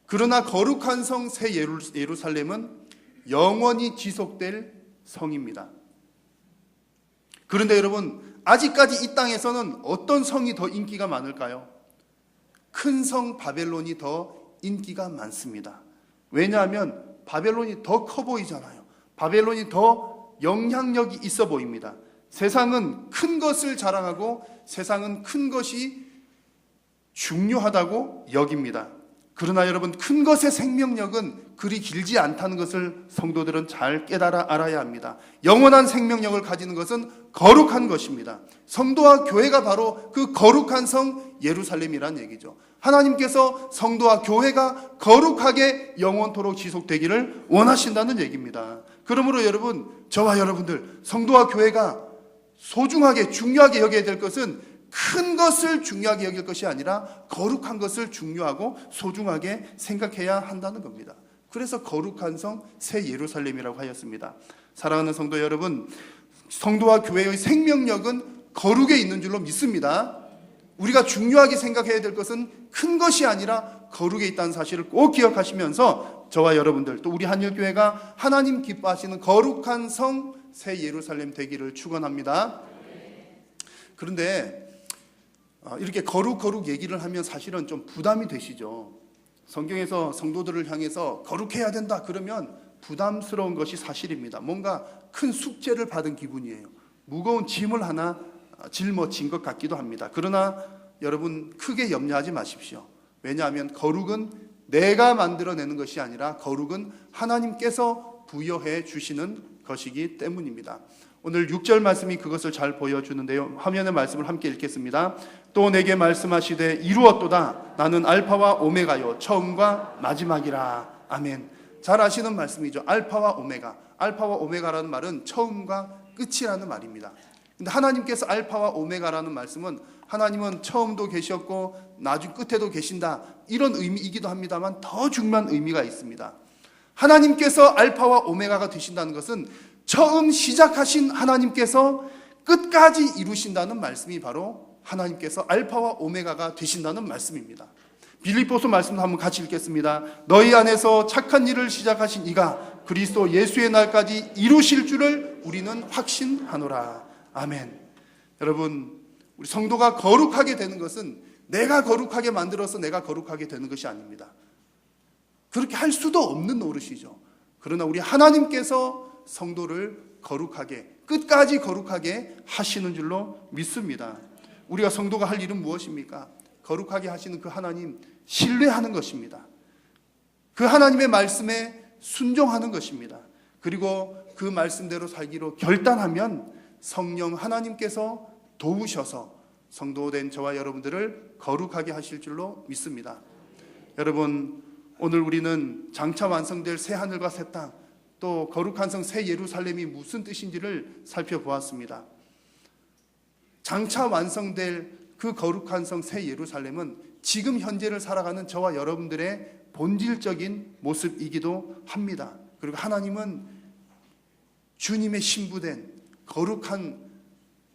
E: 그러나 거룩한 성 새 예루살렘은 영원히 지속될 성입니다. 그런데 여러분, 아직까지 이 땅에서는 어떤 성이 더 인기가 많을까요? 큰 성 바벨론이 더 인기가 많습니다. 왜냐하면 바벨론이 더 커 보이잖아요. 바벨론이 더 영향력이 있어 보입니다. 세상은 큰 것을 자랑하고 세상은 큰 것이 중요하다고 여깁니다. 그러나 여러분, 큰 것의 생명력은 그리 길지 않다는 것을 성도들은 잘 깨달아 알아야 합니다. 영원한 생명력을 가지는 것은 거룩한 것입니다. 성도와 교회가 바로 그 거룩한 성 예루살렘이란 얘기죠. 하나님께서 성도와 교회가 거룩하게 영원토록 지속되기를 원하신다는 얘기입니다. 그러므로 여러분, 저와 여러분들, 성도와 교회가 소중하게 중요하게 여겨야 될 것은 큰 것을 중요하게 여길 것이 아니라 거룩한 것을 중요하고 소중하게 생각해야 한다는 겁니다. 그래서 거룩한 성 새 예루살렘이라고 하였습니다. 사랑하는 성도 여러분, 성도와 교회의 생명력은 거룩에 있는 줄로 믿습니다. 우리가 중요하게 생각해야 될 것은 큰 것이 아니라 거룩에 있다는 사실을 꼭 기억하시면서 저와 여러분들, 또 우리 한일교회가 하나님 기뻐하시는 거룩한 성 새 예루살렘 되기를 축원합니다. 그런데 이렇게 거룩 얘기를 하면 사실은 좀 부담이 되시죠. 성경에서 성도들을 향해서 거룩해야 된다 그러면 부담스러운 것이 사실입니다. 뭔가 큰 숙제를 받은 기분이에요. 무거운 짐을 하나 짊어진 것 같기도 합니다. 그러나 여러분, 크게 염려하지 마십시오. 왜냐하면 거룩은 내가 만들어내는 것이 아니라 거룩은 하나님께서 부여해 주시는 것이기 때문입니다. 오늘 6절 말씀이 그것을 잘 보여주는데요. 화면의 말씀을 함께 읽겠습니다. 또 내게 말씀하시되 이루었도다. 나는 알파와 오메가요 처음과 마지막이라. 아멘. 잘 아시는 말씀이죠. 알파와 오메가. 알파와 오메가라는 말은 처음과 끝이라는 말입니다. 근데 하나님께서 알파와 오메가라는 말씀은 하나님은 처음도 계셨고 나중 끝에도 계신다, 이런 의미이기도 합니다만 더 중요한 의미가 있습니다. 하나님께서 알파와 오메가가 되신다는 것은 처음 시작하신 하나님께서 끝까지 이루신다는 말씀이 바로 하나님께서 알파와 오메가가 되신다는 말씀입니다. 빌립보서 말씀도 한번 같이 읽겠습니다. 너희 안에서 착한 일을 시작하신 이가 그리스도 예수의 날까지 이루실 줄을 우리는 확신하노라. 아멘. 여러분, 우리 성도가 거룩하게 되는 것은 내가 거룩하게 만들어서 내가 거룩하게 되는 것이 아닙니다. 그렇게 할 수도 없는 노릇이죠. 그러나 우리 하나님께서 성도를 거룩하게, 끝까지 거룩하게 하시는 줄로 믿습니다. 우리가 성도가 할 일은 무엇입니까? 거룩하게 하시는 그 하나님 신뢰하는 것입니다. 그 하나님의 말씀에 순종하는 것입니다. 그리고 그 말씀대로 살기로 결단하면 성령 하나님께서 도우셔서 성도된 저와 여러분들을 거룩하게 하실 줄로 믿습니다. 여러분, 오늘 우리는 장차 완성될 새 하늘과 새 땅, 또 거룩한 성 새 예루살렘이 무슨 뜻인지를 살펴보았습니다. 장차 완성될 그 거룩한 성 새 예루살렘은 지금 현재를 살아가는 저와 여러분들의 본질적인 모습이기도 합니다. 그리고 하나님은 주님의 신부된 거룩한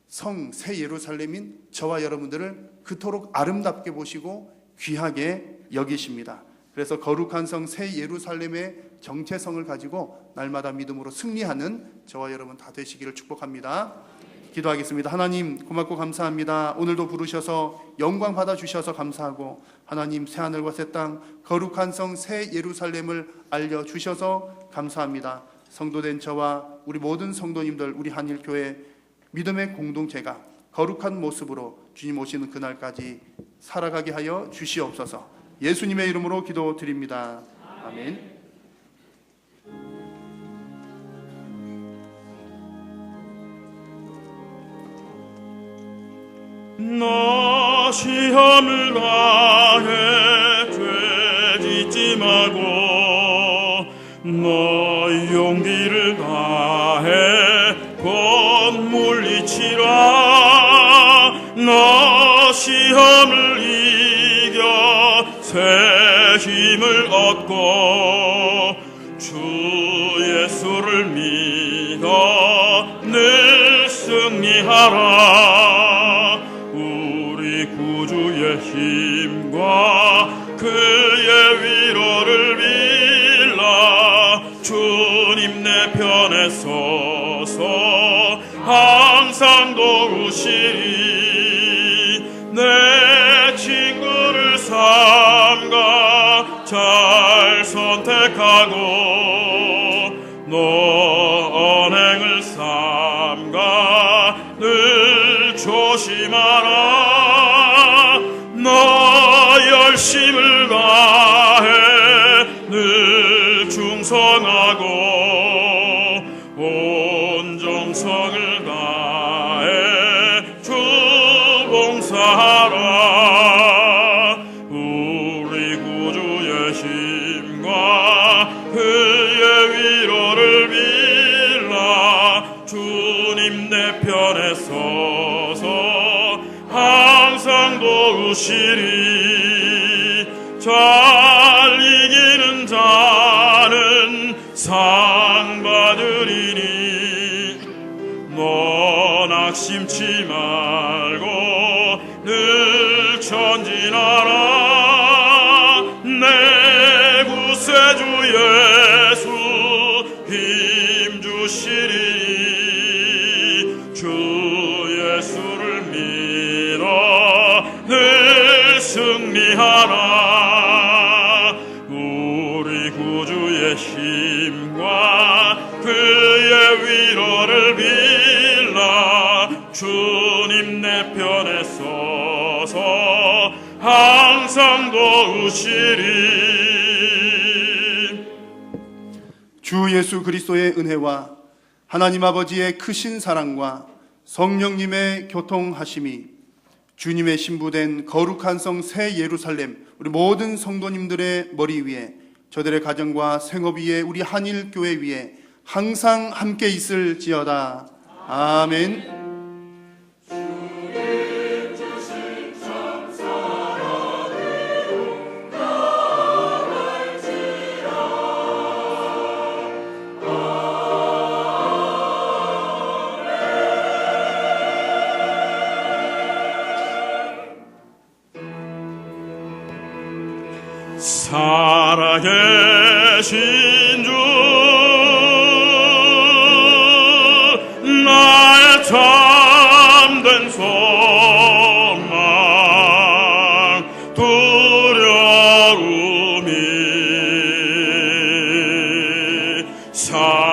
E: 성 새 예루살렘인 저와 여러분들을 그토록 아름답게 보시고 귀하게 여기십니다. 그래서 거룩한 성 새 예루살렘의 정체성을 가지고 날마다 믿음으로 승리하는 저와 여러분 다 되시기를 축복합니다. 기도하겠습니다. 하나님, 고맙고 감사합니다. 오늘도 부르셔서 영광 받아주셔서 감사하고, 하나님 새하늘과 새 땅 거룩한 성 새 예루살렘을 알려주셔서 감사합니다. 성도된 저와 우리 모든 성도님들, 우리 한일교회 믿음의 공동체가 거룩한 모습으로 주님 오시는 그날까지 살아가게 하여 주시옵소서. 예수님의 이름으로 기도드립니다. 아멘.
C: 너 시험을 다해 죄 짓지 말고, 너 용기를 다해 곧 물리치라. 너 시험을 이겨 새 힘을 얻고 주 예수를 믿어 늘 승리하라. 우리 구주의 힘과 그의 위로를 빌라. 주님 내 편에 서서 항상 도우시리. 내 친구를 삼가 잘 선택하고, 너 언행을 삼가 늘 조심하라. 너 열심을 다해 늘 충성하고, 온 정성을 다해 주 봉사하라. 우리 구주의 힘과 그의 위로를 빌라. 주님 내 편에 서서 항상 도우시리. 잘 이기는 자는 상 받으리니. 너 낙심치 말고 늘 전진하라. 내 구세주 예수 힘 주시리. 주 예수를 믿어 늘 승리하라. 우리 구주의 힘과 그의 위로를 빌라. 주님 내 편에 서서 항상 도우시리.
E: 주 예수 그리스도의 은혜와 하나님 아버지의 크신 사랑과 성령님의 교통하심이 주님의 신부된 거룩한 성 새 예루살렘 우리 모든 성도님들의 머리 위에, 저들의 가정과 생업 위에, 우리 한일교회 위에 항상 함께 있을지어다. 아멘.
C: 살아계신 주 사